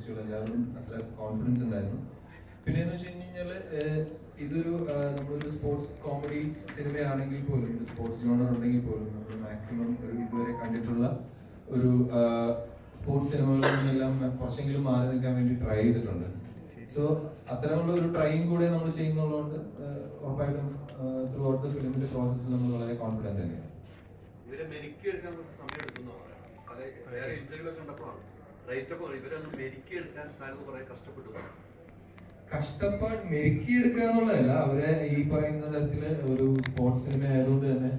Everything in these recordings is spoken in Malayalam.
ആർട്ടിസ്റ്റുകൾ എല്ലാവരും അത്ര കോൺഫിഡൻസ് ഉണ്ടായിരുന്നു. പിന്നെ എന്ന് വെച്ച് കഴിഞ്ഞാൽ ഇതൊരു നമ്മളൊരു സ്പോർട്സ് കോമഡി സിനിമയാണെങ്കിൽ പോലും, ഒരു സ്പോർട്സ് ജോണർ ഉണ്ടെങ്കിൽ പോലും നമ്മൾ മാക്സിമം ഒരു ഇതുവരെ കണ്ടിട്ടുള്ള ഒരു സ്പോർട്സ് സിനിമകളിൽ നിന്നെല്ലാം കുറച്ചെങ്കിലും മാറി നിൽക്കാൻ വേണ്ടി ട്രൈ ചെയ്തിട്ടുണ്ട്. സോ അത്തരമുള്ള ഒരു ട്രൈയും കൂടെ നമ്മൾ ചെയ്യുന്നുള്ളതുകൊണ്ട് ഉറപ്പായിട്ടും ത്രൂ ഔട്ട് ദ ഫിലിമിന്റെ പ്രോസസ്സിൽ നമ്മൾ വളരെ കോൺഫിഡന്റ് തന്നെയാണ്. ഇവരെ മെരുക്കിയെടുക്കാൻ സമയം എടുക്കുന്നതാണ്. ഇന്റർവ്യൂ കണ്ടപ്പോഴാണ് ഇവരൊന്ന് മെരുക്കിയെടുക്കാൻ കുറെ കഷ്ടപ്പെട്ടു. കഷ്ടപ്പാട് മെരുക്കിയെടുക്കുക എന്നുള്ളതല്ല, അവരെ ഈ പറയുന്ന തരത്തില് ഒരു സ്പോർട്സ് സിനിമ ആയതുകൊണ്ട് തന്നെ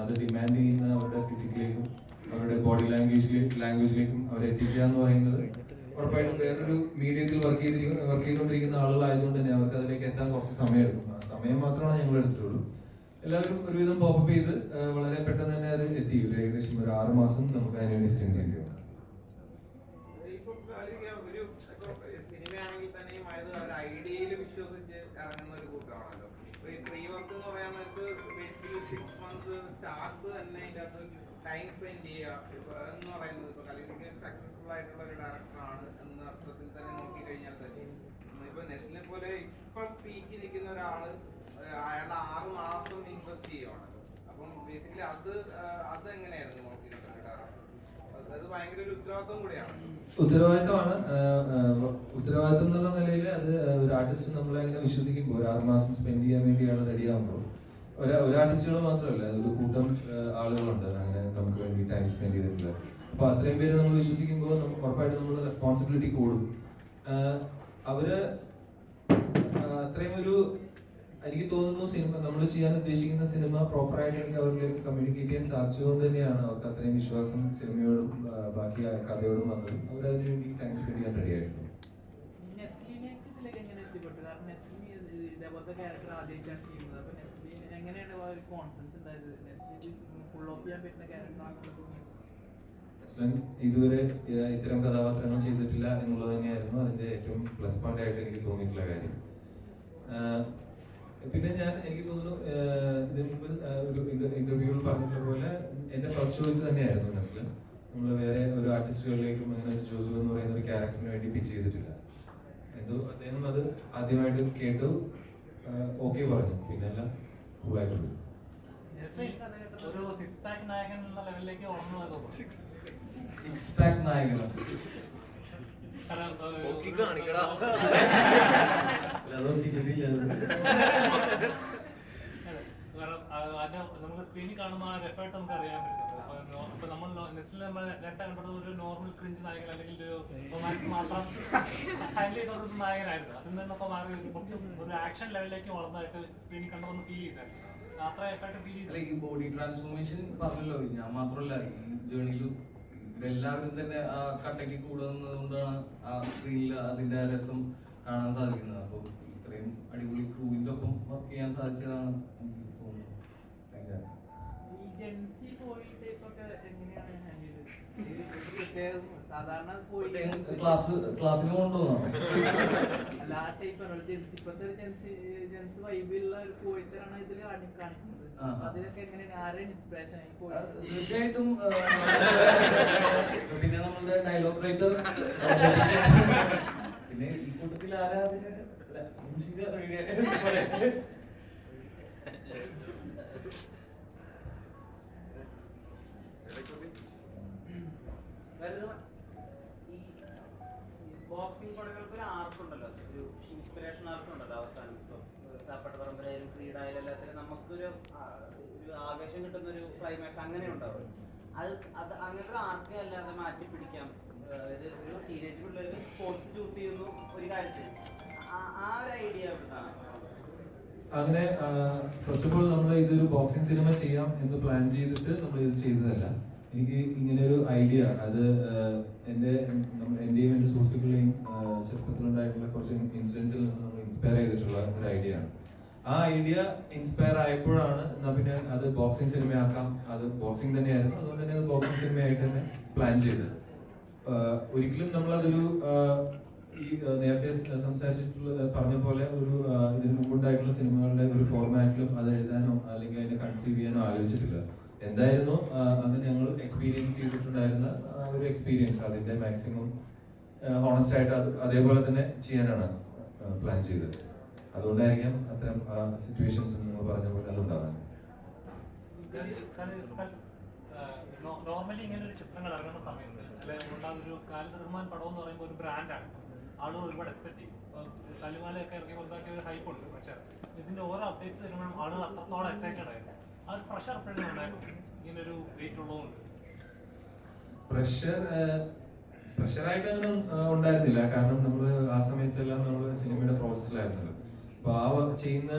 അത് ഡിമാൻഡ് ചെയ്യുന്ന അവരുടെ ഫിസിക്കലിലേക്കും അവരുടെ ബോഡി ലാംഗ്വേജിലേക്കും അവരെ എത്തിക്കുക എന്ന് പറയുന്നത് ഉറപ്പായിട്ടും വേറൊരു മീഡിയത്തിൽ വർക്ക് ചെയ്തുകൊണ്ടിരിക്കുന്ന ആളുകളായതുകൊണ്ട് തന്നെ അവർക്ക് അതിലേക്ക് എത്താൻ കുറച്ച് സമയം എടുക്കും. ആ സമയം മാത്രമാണ് ഞങ്ങൾ എടുത്തിട്ടുള്ളൂ. എല്ലാവരും ഒരുവിധം പോപ്പപ്പ് ചെയ്ത് വളരെ പെട്ടെന്ന് തന്നെ അത് എത്തി. ഏകദേശം ഒരു 6 മാസം നമുക്ക് അതിനുവേണ്ടി സ്പെൻഡ് ചെയ്യേണ്ടി വന്നു. സിനിമയാണെങ്കിൽ തന്നെയും അത് ഐഡിയയിൽ വിശ്വസിച്ച് ഇറങ്ങുന്ന ഒരു കൂട്ടമാണല്ലോ. ഈ പ്രീ വർക്ക് എന്ന് പറയാൻ നേരത്ത് ബേസിക്കലി 6 മന്ത്സ് സ്റ്റാർസ് തന്നെ ഇതിന്റെ അകത്ത് ടൈം സ്പെൻഡ് ചെയ്യുക എന്ന് പറയുന്നത് ഇപ്പൊ കലയ്ക്ക് സക്സസ്ഫുൾ ആയിട്ടുള്ള ഒരു ഡയറക്ടറാണ് എന്ന അർത്ഥത്തിൽ തന്നെ നോക്കി കഴിഞ്ഞാൽ തന്നെ ഇപ്പൊ നെസ്ലിനെ പോലെ ഇപ്പൊ പീക്കി നിൽക്കുന്ന ഒരാള് അയാളുടെ 6 മാസം ഇൻവെസ്റ്റ് ചെയ്യുവാണല്ലോ. അപ്പം ബേസിക്കലി അത് എങ്ങനെയായിരുന്നു നോക്കിയിട്ടുള്ളത്? അത് ഭയങ്കര ഒരു ഉത്തരവാദിത്വം കൂടിയാണ്. ഉത്തരവാദിത്തമാണ്. ഉത്തരവാദിത്തം എന്നുള്ള നിലയിൽ അത് ഒരു ആർട്ടിസ്റ്റ് നമ്മളെ അങ്ങനെ വിശ്വസിക്കുമ്പോൾ ഒരു 6 മാസം സ്പെൻഡ് ചെയ്യാൻ വേണ്ടിയാണ് റെഡി ആകുമ്പോൾ ഒരു ആർട്ടിസ്റ്റുകൾ മാത്രമല്ല, ഒരു കൂട്ടം ആളുകളുണ്ട് അങ്ങനെ നമുക്ക് വേണ്ടി ടൈം സ്പെൻഡ് ചെയ്തിട്ടുള്ളത്. അപ്പൊ അത്രയും പേര് നമ്മൾ വിശ്വസിക്കുമ്പോൾ നമുക്ക് ഉറപ്പായിട്ട് നമ്മുടെ റെസ്പോൺസിബിലിറ്റി കൂടും. അവര് അത്രയും ഒരു, എനിക്ക് തോന്നുന്നു സിനിമ നമ്മൾ ചെയ്യാൻ ഉദ്ദേശിക്കുന്ന സിനിമ പ്രോപ്പറായിട്ട് എനിക്ക് അവരിലേക്ക് കമ്മ്യൂണിക്കേറ്റ് ചെയ്യാൻ സാധിച്ചതുകൊണ്ട് തന്നെയാണ് അവർക്ക് അത്രയും വിശ്വാസം സിനിമയോടും ബാക്കി കഥയോടും വന്നത്. അവരതിനു വേണ്ടി ടൈം സ്പെൻഡ് ചെയ്യാൻ റെഡി ആയിരുന്നു. ഇതുവരെ ഇത്തരം കഥാപാത്രങ്ങൾ ചെയ്തിട്ടില്ല എന്നുള്ളത് തന്നെയായിരുന്നു അതിന്റെ ഏറ്റവും പ്ലസ് പോയിന്റ് ആയിട്ട് എനിക്ക് തോന്നിയിട്ടുള്ള കാര്യം. പിന്നെ എനിക്ക് തോന്നുന്നു ഇതിന് മുമ്പ് ഒരു ഇന്റർവ്യൂവിൽ പറഞ്ഞിട്ടുള്ള പോലെ എന്റെ ഫസ്റ്റ് ചോയ്സ് തന്നെയായിരുന്നു നെസ്ലിൻ. നമ്മൾ വേറെ ഒരു ആർട്ടിസ്റ്റുകളിലേക്കും അങ്ങനെ ജോജു എന്ന് പറയുന്ന ഒരു ക്യാരക്ടറിന് വേണ്ടി പിച്ച് ചെയ്തിട്ടില്ല. എന്തോ അദ്ദേഹം അത് ആദ്യമായിട്ട് കേട്ടു, ഓക്കെ പറഞ്ഞു, പിന്നെ എല്ലാം കൂളായിട്ട് പോയി. ഒരു 6 പാക്ക് നായകൻ എന്ന ലെവലിലേക്ക് വളർന്നു. 6 പാക്ക് നായകനോ? നമുക്ക് സ്ക്രീനിൽ കാണുമ്പോൾ ആ എഫേർട്ട് നമുക്ക് അറിയാൻ പറ്റും. ഇപ്പൊ നമ്മൾ നെസ്റ്റിൽ നമ്മൾ നേരത്തെ കണ്ടത് ഒരു നോർമൽ ക്രിഞ്ച് നായകൻ അല്ലെങ്കിൽ ഒരു റൊമാൻസ് മാത്രം ഹൈലൈറ്റ് ചെയ്തൊരു നായകനായിരുന്നു. അതിൽ നിന്നൊക്കെ മാറി ഒരു ആക്ഷൻ ലെവലിലേക്ക് വളർന്നതായിട്ട് സ്ക്രീനിൽ കണ്ടതൊന്ന് ഫീൽ ചെയ്തായിരുന്നു. അത്ര എഫേർട്ട് ഫീൽ ചെയ്തില്ല. ഈ ബോഡി ട്രാൻസ്ഫോർമേഷൻ പറഞ്ഞല്ലോ, ഞാൻ മാത്രമല്ല ഈ ജേണിയിലും എല്ലാവരും തന്നെ ആ കട്ടയ്ക്ക് കൂടുന്നത് കൊണ്ടാണ് ആ സ്ക്രീനിൽ അതിന്റെ രസം കാണാൻ സാധിക്കുന്നത്. അപ്പോൾ ഇത്രയും അടിപൊളി ക്രൂവിന്റെ ഒപ്പം വർക്ക് ചെയ്യാൻ സാധിച്ചതാണ് എനിക്ക് തോന്നുന്നത്. ക്ലാസ്സിന് കൊണ്ടുപോകുന്നോ? അല്ല, ആ ടൈപ്പ് ഇപ്പോഴത്തെ ജെൻസ് വൈബിലുള്ള ഒരു പോയിട്ടാണ് ഇതിൽ കാണിക്കുന്നത്. അതിലൊക്കെ എങ്ങനെയാണ് ആരെയും ഇൻസ്പിറേഷൻ? തീർച്ചയായിട്ടും പിന്നെ നമ്മളുടെ ഡയലോഗ് റൈറ്റർ, പിന്നെ ഈ കൂട്ടത്തിൽ ആരാധന ബോക്സിംഗ് പടങ്ങൾക്ക് ഒരു ആർക്കുണ്ടല്ലോ, ഒരു ഇൻസ്പിറേഷൻ ആർക്കുണ്ടല്ലോ. അവസാനം സാപ്പട്ട പരമ്പരയിലും ക്രീഡായാലും എല്ലാത്തിലും നമുക്കൊരു ആവേശം കിട്ടുന്ന ഒരു ക്ലൈമാക്സ് അങ്ങനെ ഉണ്ടാവും. അത് അങ്ങനത്തെ ഒരു ആർക്കെ അല്ലാതെ മാറ്റി പിടിക്കാം. അതായത് ഒരു ടീനേജ് പിള്ളേർ സ്പോർട്സ് ചൂസ് ചെയ്യുന്നു ഒരു കാര്യത്തിൽ, ആ ഒരു ഐഡിയ എവിടുന്നാണ്? അങ്ങനെ ഫസ്റ്റ് ഓഫ് ഓൾ നമ്മൾ ഇതൊരു ബോക്സിംഗ് സിനിമ ചെയ്യാം എന്ന് പ്ലാൻ ചെയ്തിട്ട് നമ്മൾ ഇത് ചെയ്തതല്ല. എനിക്ക് ഇങ്ങനെ ഒരു ഐഡിയ, അത് എന്റെയും എൻ്റെ സുഹൃത്തുക്കളുടെയും ചെറുപ്പത്തിലുണ്ടായിട്ടുള്ള കുറച്ച് ഇൻസിഡൻസിൽ നിന്ന് നമ്മൾ ഇൻസ്പയർ ചെയ്തിട്ടുള്ള ഒരു ഐഡിയ ആണ്. ആ ഐഡിയ ഇൻസ്പയർ ആയപ്പോഴാണ് എന്നാ പിന്നെ അത് ബോക്സിംഗ് സിനിമയാക്കാം, അത് ബോക്സിംഗ് തന്നെയായിരുന്നു, അതുകൊണ്ട് തന്നെ അത് ബോക്സിംഗ് സിനിമയായിട്ട് തന്നെ പ്ലാൻ ചെയ്തത്. ഒരിക്കലും നമ്മളതൊരു ഈ നേരത്തെ സംസാരിച്ചിട്ടുള്ള പറഞ്ഞ പോലെ ഒരു ഇതിന് മുമ്പുണ്ടായിട്ടുള്ള സിനിമകളുടെ ഒരു ഫോർമാറ്റിലും അത് എഴുതാനോ അല്ലെങ്കിൽ അതിനെ കൺസീവ് ചെയ്യാനോ ആലോചിച്ചിട്ടില്ല. എന്തായിരുന്നു അന്ന് ഞങ്ങൾ എക്സ്പീരിയൻസ് ചെയ്തിട്ടുണ്ടായിരുന്ന ഒരു എക്സ്പീരിയൻസ്, അതിന്റെ മാക്സിമം ഹോണസ്റ്റ് ആയിട്ട് അതേപോലെ തന്നെ ചെയ്യാനാണ് പ്ലാൻ ചെയ്തത്. അതുകൊണ്ടായിരിക്കാം അത്തരം സിറ്റുവേഷൻസ് നിങ്ങൾ പറഞ്ഞ പോലെ അതുണ്ടാകാൻ. നോർമലി ഇങ്ങനെ ഒരു ചിത്രങ്ങൾ ഇറങ്ങുന്ന സമയത്ത് അല്ലെങ്കിൽ ഉണ്ടാകുന്ന ഒരു കാലനിർമ്മാൻ പടം എന്ന് പറയുമ്പോൾ ഒരു ബ്രാൻഡാണ്, ആളുകൾ ഒരുപാട് എക്സ്പെക്ട് ചെയ്യും. കലുമാലയൊക്കെ ഇറങ്ങി ഉണ്ടാക്കിയ ഒരു ഹൈപ്പ് ഉണ്ട്. പക്ഷേ ഇതിന്റെ ഓരോ അപ്ഡേറ്റ്സ് വരുമ്പോഴും ആളുകൾ അത്രത്തോളം എക്സൈറ്റഡ് ആയിരുന്നു. ആ ഒരു പ്രഷർ എപ്പോഴും ഉണ്ടായിരുന്നു ഇങ്ങനെ ഒരു വെയിറ്റ് ഉള്ളതുകൊണ്ട്. പ്രഷറായിട്ട് അങ്ങനെ ഉണ്ടായിരുന്നില്ല. കാരണം നമ്മൾ ആ സമയത്തെല്ലാം നമ്മൾ സിനിമയുടെ പ്രോസസ്സിലായിരുന്നല്ലോ. അപ്പൊ ആ ചെയ്യുന്ന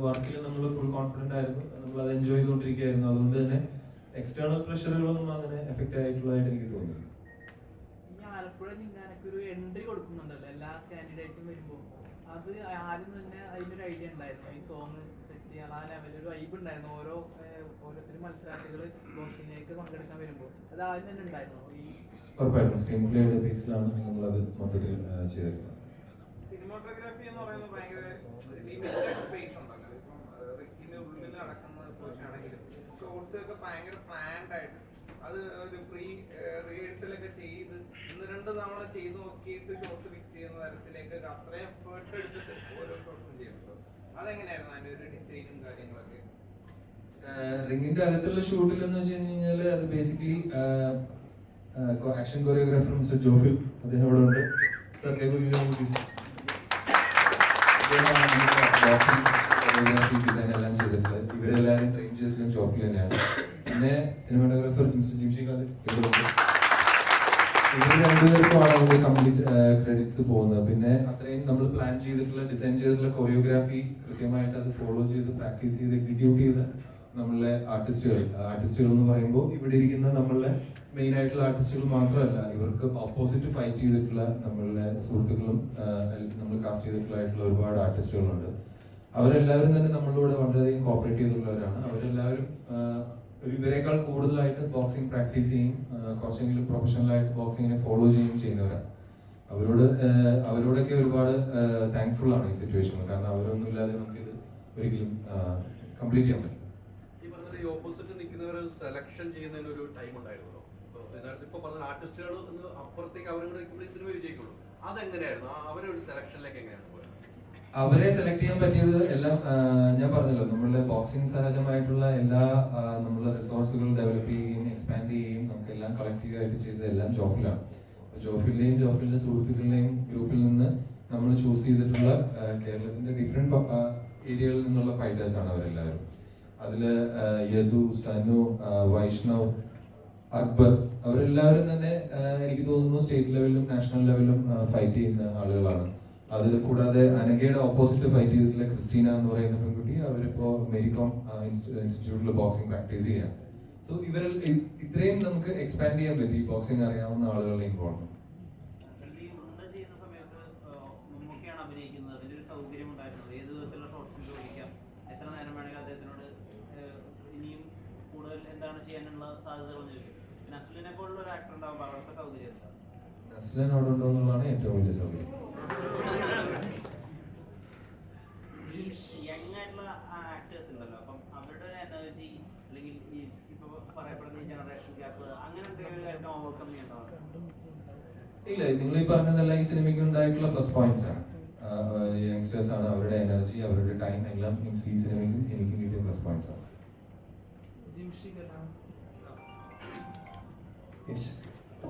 വർക്കിൽ നമ്മൾ ഫുൾ കോൺഫിഡന്റ് ആയിരുന്നു, നമ്മൾ അത് എൻജോയ് ചെയ്തുകൊണ്ടിരിക്കുകയായിരുന്നു. അതുകൊണ്ട് തന്നെ എക്സ്റ്റേണൽ പ്രഷറുകളൊന്നും അങ്ങനെ എഫക്റ്റ് ആയിട്ടുള്ളതായിട്ട് എനിക്ക് തോന്നുന്നു. ഈ ആലപ്പുഴ ജിങ്കാനൊക്കെ ഒരു എൻട്രി കൊടുക്കുന്നുണ്ടല്ലോ എല്ലാ കാൻഡിഡേറ്റും വരുമ്പോൾ, അത് ആദ്യം തന്നെ അതിനൊരു ഐഡിയ ഉണ്ടായിരുന്നു. ഈ സോങ് സെറ്റ് ചെയ്യാൻ ആ ലെവലിൽ ഒരു വൈബ് ഉണ്ടായിരുന്നു. ഓരോരുത്തരും മത്സരാർത്ഥികൾ ബോക്സിങ്ങിലേക്ക് പങ്കെടുക്കാൻ വരുമ്പോൾ അത് ആദ്യം തന്നെ ഉണ്ടായിരുന്നു. ഈ ഉറപ്പായിട്ടും സ്ക്രീൻ പ്ലേയുടെ ബേസിലാണ് നമ്മളത് മൊത്തത്തിൽ ചെയ്തിട്ടുള്ളത്. സിനിമാറ്റോഗ്രാഫി എന്ന് പറയുന്നത് ഭയങ്കര ലിമിറ്റഡ് സ്പേസ് ഉണ്ടല്ലോ. ഇപ്പം റിക്കിന്റെ ഉള്ളിൽ നടക്കുന്ന പോർഷൻ ആണെങ്കിലും ഷോർട്സ് ഒക്കെ ഭയങ്കര പ്ലാൻഡ് ആയിട്ട് അത് ഒരു പ്രീ റിഹേഴ്സലൊക്കെ ചെയ്ത് 1-2 തവണ ചെയ്ത് നോക്കിയിട്ട് ഷോർട്സ് ഫിക്സ് ചെയ്യുന്ന തരത്തിലേക്ക് അത്രയും എഫേർട്ട് എടുത്തിട്ട് ഓരോ ഷോർട്സും ചെയ്യുന്നുണ്ട്. അതെങ്ങനെയായിരുന്നു അതിന്റെ ഒരു ഡിസൈനും കാര്യങ്ങളൊക്കെ? റിങ്ങിന്റെ അകത്തുള്ള ഷൂട്ടിൽ എന്ന് വെച്ച് കഴിഞ്ഞാൽ അത് basically action choreographer mister Jophil, അദ്ദേഹം ഇവിടെ ഉണ്ട്. ഡിസൈൻ എല്ലാം ചെയ്തിട്ടുള്ളത് ഇവരെല്ലാവരും ട്രെയിൻ ചെയ്തിട്ടുള്ള ജോഫിൽ തന്നെയാണ്. പിന്നെ സിനിമാറ്റോഗ്രാഫർ മിസ്റ്റർ ജിംഷി ഖാലിദ് ഇവിടെ ഉണ്ട്. ഇവർ രണ്ടുപേർക്കുമാണ് അതിന്റെ കംപ്ലീറ്റ് ക്രെഡിറ്റ്സ് പോകുന്നത്. പിന്നെ അത്രയും നമ്മൾ പ്ലാൻ ചെയ്തിട്ടുള്ള ഡിസൈൻ ചെയ്തിട്ടുള്ള കൊറിയോഗ്രാഫി കൃത്യമായിട്ട് അത് ഫോളോ ചെയ്ത് പ്രാക്ടീസ് ചെയ്ത് എക്സിക്യൂട്ട് ചെയ്ത് നമ്മളുടെ ആർട്ടിസ്റ്റുകൾ എന്ന് പറയുമ്പോൾ ഇവിടെ ഇരിക്കുന്ന നമ്മളുടെ മെയിൻ ആയിട്ടുള്ള ആർട്ടിസ്റ്റുകൾ മാത്രമല്ല, ഇവർക്ക് ഓപ്പോസിറ്റ് ഫൈറ്റ് ചെയ്തിട്ടുള്ള നമ്മളുടെ സുഹൃത്തുക്കളും നമ്മൾ കാസ്റ്റ് ചെയ്തിട്ടുള്ള ഒരുപാട് ആർട്ടിസ്റ്റുകളുണ്ട്. അവരെല്ലാവരും തന്നെ നമ്മളോട് വളരെയധികം കോപ്പറേറ്റ് ചെയ്തിട്ടുള്ളവരാണ്. അവരെല്ലാവരും ഇവരെക്കാൾ കൂടുതലായിട്ട് ബോക്സിംഗ് പ്രാക്ടീസ് ചെയ്യും, കുറച്ചെങ്കിലും പ്രൊഫഷണൽ ആയിട്ട് ബോക്സിങ്ങിനെ ഫോളോ ചെയ്യുന്നവരാണ്. അവരോടൊക്കെ ഒരുപാട് താങ്ക്ഫുൾ ആണ് ഈ സിറ്റുവേഷനിൽ. കാരണം അവരൊന്നും ഇല്ലാതെ നമുക്കിത് ഒരിക്കലും കംപ്ലീറ്റ് ചെയ്യാൻ പറ്റും. ഈ പറഞ്ഞ ഈ ഓപ്പോസിറ്റ് നിൽക്കുന്നവർ സെലക്ഷൻ ചെയ്യുന്നതിന് ഒരു ടൈം ഉണ്ടായിരുന്നല്ലോ. ഇപ്പൊ പറഞ്ഞ ആർട്ടിസ്റ്റുകൾ അപ്പുറത്തേക്ക് അവരും കൂടെ സിനിമ വിജയിക്കുള്ളൂ. അതെങ്ങനെയായിരുന്നു അവരെ ഒരു സെലക്ഷനിലേക്ക് എങ്ങനെയാണ് പോയത്? അവരെ സെലക്ട് ചെയ്യാൻ പറ്റിയത് എല്ലാം ഞാൻ പറഞ്ഞല്ലോ, നമ്മളുടെ ബോക്സിംഗ് സഹജമായിട്ടുള്ള എല്ലാ നമ്മളെ റിസോഴ്സുകൾ ഡെവലപ്പ് ചെയ്യുകയും എക്സ്പാൻഡ് ചെയ്യുകയും നമുക്കെല്ലാം കളക്റ്റീവ് ആയിട്ട് ചെയ്തത് എല്ലാം ജോഫിലാണ്. ജോഫിലിന്റെ സുഹൃത്തുക്കളുടെയും ഗ്രൂപ്പിൽ നിന്ന് നമ്മൾ ചൂസ് ചെയ്തിട്ടുള്ള കേരളത്തിന്റെ ഡിഫറെന്റ് ഏരിയകളിൽ നിന്നുള്ള ഫൈറ്റേഴ്സ് ആണ് അവരെല്ലാവരും. അതില് യദു, സനു, വൈഷ്ണവ്, അക്ബർ, അവരെല്ലാവരും തന്നെ എനിക്ക് തോന്നുന്നു സ്റ്റേറ്റ് ലെവലിലും നാഷണൽ ലെവലിലും ഫൈറ്റ് ചെയ്യുന്ന ആളുകളാണ്. അത് കൂടാതെ അനഘയുടെ ഓപ്പോസിറ്റ് ഫൈറ്റ് ചെയ്തിട്ടുള്ള ക്രിസ്റ്റീന എന്ന് പറയുന്ന പെൺകുട്ടി, അവരിപ്പോ മെരികോം ഇൻസ്റ്റിറ്റ്യൂട്ടിൽ ബോക്സിംഗ് പ്രാക്ടീസ് ചെയ്യാം. സോ ഇത്രയും നമുക്ക് എക്സ്പാൻഡ് ചെയ്യാൻ പറ്റി ബോക്സിംഗ് അറിയാവുന്ന ആളുകളുടെ ഇൻവോൾവ്മെന്റ്. നസ്ലിനോടുണ്ടോ എന്നുള്ളതാണ് ഏറ്റവും വലിയ സൗകര്യം. യങ് ആയിട്ടുള്ള ആക്ടേഴ്സ് ഉണ്ടല്ലോ, അപ്പം അവരുടെ എനർജി അല്ലെങ്കിൽ ഈ ഇപ്പൊ പറയപ്പെടുന്ന ഈ ജനറേഷൻ ഗ്യാപ്പ് അങ്ങനെ എന്തെങ്കിലും കാര്യം ഓവർകം ചെയ്യേണ്ടതാണ്? ഇല്ല, നിങ്ങൾ ഈ പറഞ്ഞതെല്ലാം ഈ സിനിമയ്ക്ക് ഉണ്ടായിട്ടുള്ള പ്ലസ് പോയിന്റ്സ് ആണ്. യങ്സ്റ്റേഴ്സ് ആണ്, അവരുടെ എനർജി, അവരുടെ ടൈം എല്ലാം ഈ സിനിമയ്ക്കും എനിക്കും കിട്ടിയ പ്ലസ് പോയിന്റ്സ് ആണ്.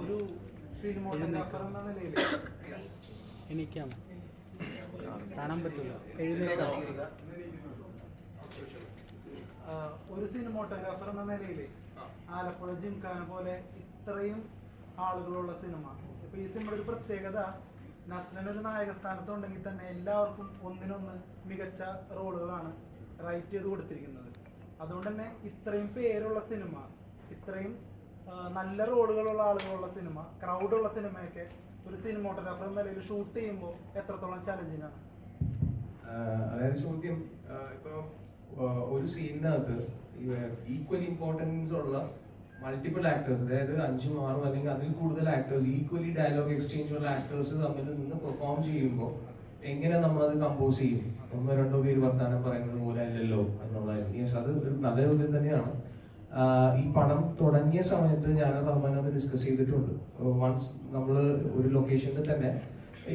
ഒരു സിനിമോട്ടോഗ്രാഫർ എന്ന നിലയിൽ എനിക്കാണ് കാണാൻ പറ്റില്ല, ഒരു സിനിമോട്ടോഗ്രാഫർ എന്ന നിലയിൽ ആലപ്പുഴ ജിംഖാന പോലെ ഇത്രയും ആളുകളുള്ള സിനിമ, ഇപ്പൊ ഈ സിനിമയുടെ ഒരു പ്രത്യേകത നസ്ലിൻ ഒരു നായക സ്ഥാനത്തുണ്ടെങ്കിൽ തന്നെ എല്ലാവർക്കും ഒന്നിനൊന്ന് മികച്ച റോളുകളാണ് റൈറ്റ് ചെയ്ത് കൊടുത്തിരിക്കുന്നത്. അതുകൊണ്ട് തന്നെ ഇത്രയും പേരുള്ള സിനിമ, ഇത്രയും നല്ല റോളുകളുള്ള ആളുകളുള്ള സിനിമ, ക്രൗഡുള്ള സിനിമയൊക്കെ ഒരു സിനിമോട്ടോഗ്രാഫർ എന്ന നിലയിൽ ഷൂട്ട് ചെയ്യുമ്പോൾ എത്രത്തോളം ചലഞ്ചിങ് ആണ്? അതായത് ചോദ്യം, ഇപ്പോൾ ഒരു സീനിനകത്ത് ഈക്വൽ ഇമ്പോർട്ടൻസ് ഉള്ള മൾട്ടിപ്പിൾ ആക്ടേഴ്സ്, അതായത് 5, 6 അല്ലെങ്കിൽ അതിൽ കൂടുതൽ ആക്ടേഴ്സ്, ഈക്വലി ഡയലോഗ് എക്സ്ചേഞ്ച് ഉള്ള ആക്ടേഴ്സ് തമ്മിൽ നിന്ന് പെർഫോം ചെയ്യുമ്പോൾ എങ്ങനെ നമ്മളത് കമ്പോസ് ചെയ്യും? 1-2 പേര് വർത്താനം പറയുന്നത് പോലെ അല്ലല്ലോ എന്നുള്ളതായിരുന്നു. യെസ്, അത് ഒരു നല്ല ചോദ്യം തന്നെയാണ്. ഈ പടം തുടങ്ങിയ സമയത്ത് ഞാൻ റഹ്മാനോട് ഡിസ്കസ് ചെയ്തിട്ടുണ്ട്. വൺസ് നമ്മൾ ഒരു ലൊക്കേഷനിൽ തന്നെ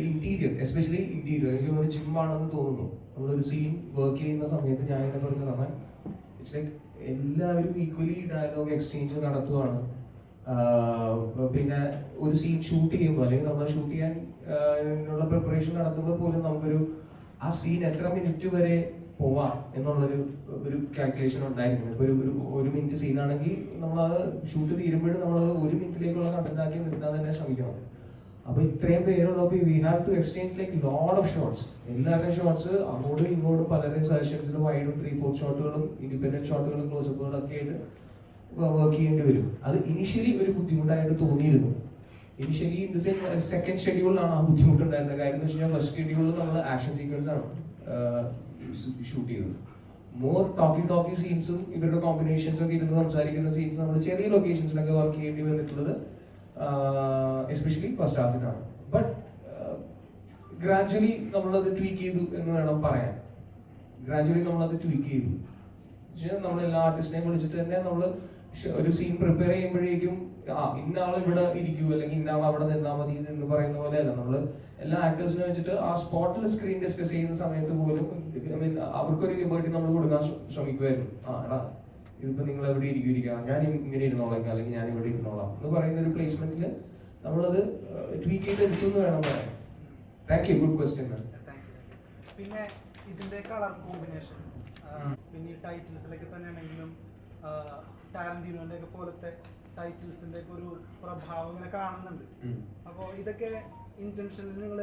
ഇന്റീരിയർ, എസ്പെഷ്യലി ഇന്റീരിയർ, എനിക്ക് ഒരു ജിമ്മാണെന്ന് തോന്നുന്നു. നമ്മളൊരു സീൻ വർക്ക് ചെയ്യുന്ന സമയത്ത് ഞാൻ എന്നെ പറഞ്ഞു റഹ്മാൻ, ഇറ്റ്സ് ലൈക്ക് എല്ലാവരും ഈക്വലി ഡയലോഗ് എക്സ്ചേഞ്ച് നടത്തുവാണ്. പിന്നെ ഒരു സീൻ ഷൂട്ട് ചെയ്യുമ്പോൾ അല്ലെങ്കിൽ നമ്മൾ ഷൂട്ട് ചെയ്യാൻ ഉള്ള പ്രിപ്പറേഷൻ നടത്തുമ്പോൾ പോലും നമുക്കൊരു ആ സീൻ എത്ര മിനിറ്റ് വരെ പോവാം എന്നുള്ളൊരു കാൽക്കുലേഷൻ ഉണ്ടായിരുന്നു. ഇപ്പോൾ ഒരു മിനിറ്റ് സീനാണെങ്കിൽ നമ്മളത് ഷൂട്ട് തീരുമ്പോഴും നമ്മളത് 1 മിനിറ്റിലേക്കുള്ള കണ്ടന്റ് ആക്കി നിർത്താൻ തന്നെ ശ്രമിക്കണം. അപ്പൊ ഇത്രയും പേരുള്ളപ്പോൾ we have to exchange like lot of shots. എല്ലാവരുടെയും ഷോട്ട്സ് അങ്ങോട്ടും ഇങ്ങോട്ടും പലരുടെയും സജഷൻസിലും വൈഡും 3/4 ഷോട്ടുകളും ഇൻഡിപെൻഡന്റ് ഷോട്ടുകളും ക്ലോസപ്പുകളും ഒക്കെ ആയിട്ട് വർക്ക് ചെയ്യേണ്ടി വരും. അത് ഇനിഷ്യലി ഒരു ബുദ്ധിമുട്ടായിട്ട് തോന്നിയിരുന്നു. ഇനിഷ്യലി ഇൻ ദ സെക്കൻഡ് ഷെഡ്യൂളിലാണ് ആ ബുദ്ധിമുട്ടുണ്ടായിരുന്നത്. കാര്യം എന്ന് വെച്ച് കഴിഞ്ഞാൽ ഫസ്റ്റ് ഷെഡ്യൂളിൽ നമ്മൾ ആക്ഷൻ സീക്വൻസ് ആണ് ഷൂട്ട് ചെയ്തത്. മോർ ടോക്കി സീൻസും ഇവരുടെ കോമ്പിനേഷൻസ് ഒക്കെ ഇരുന്ന് സംസാരിക്കുന്ന സീൻസ് നമ്മൾ ചെറിയ ലൊക്കേഷൻസിലൊക്കെ വർക്ക് ചെയ്യേണ്ടി വന്നിട്ടുള്ളത് എസ്പെഷ്യലി ഫസ്റ്റ് ഹാഫിനാണ്. ബട്ട് ഗ്രാജുവലി നമ്മളത് ട്വീക്ക് ചെയ്തു എന്ന് വേണം പറയാൻ. ഗ്രാജുവലി നമ്മളത് ട്വീക്ക് ചെയ്തു. നമ്മൾ എല്ലാ ആർട്ടിസ്റ്റിനെയും വിളിച്ചിട്ട് തന്നെ നമ്മൾ ഒരു സീൻ പ്രിപ്പയർ ചെയ്യുമ്പോഴേക്കും ഇന്ന ആൾ ഇവിടെ ഇരിക്കൂ അല്ലെങ്കിൽ ഇന്ന ആൾ അവിടെ നിന്നാൽ മതി എന്ന് പറയുന്ന പോലെയല്ല. നമ്മൾ എല്ലാ ആക്ടേഴ്സിനെ വെച്ചിട്ട് ആ സ്പോട്ടിൽ സ്ക്രീൻ ഡിസ്കസ് ചെയ്യുന്ന സമയത്ത് പോലും അവർക്കൊരു ലിബർട്ടി നമ്മൾ കൊടുക്കാൻ ശ്രമിക്കുമായിരുന്നു. എടാ ഇതിപ്പോ നിങ്ങൾ എവിടെ ഇരിക്കാം, ഞാൻ ഇങ്ങനെ ഇരുന്നോളാം അല്ലെങ്കിൽ ഞാൻ ഇവിടെ ഇരുന്നോളാം എന്ന് പറയുന്ന ഒരു പ്ലേസ്മെന്റിൽ നമ്മളത് ട്വീക്ക് ചെയ്ത് എടുത്തു എന്ന് വേണം പറയാൻ. Thank you, good question. പിന്നെ ഇതിന്റെ കളർ കോമ്പിനേഷൻ, പിന്നെ ഈ ടൈറ്റിൽസിലൊക്കെ തന്നെ ആണെങ്കിലും ടാരന്റീനോന്റെ ഒക്കെ പോലത്തെ ടൈറ്റിൽസിന്റെ ഒക്കെ ഒരു പ്രഭാവം ഇങ്ങനെ കാണുന്നുണ്ട്. അപ്പോൾ ഇതൊക്കെ ഇന്റൻഷനിൽ നിങ്ങൾ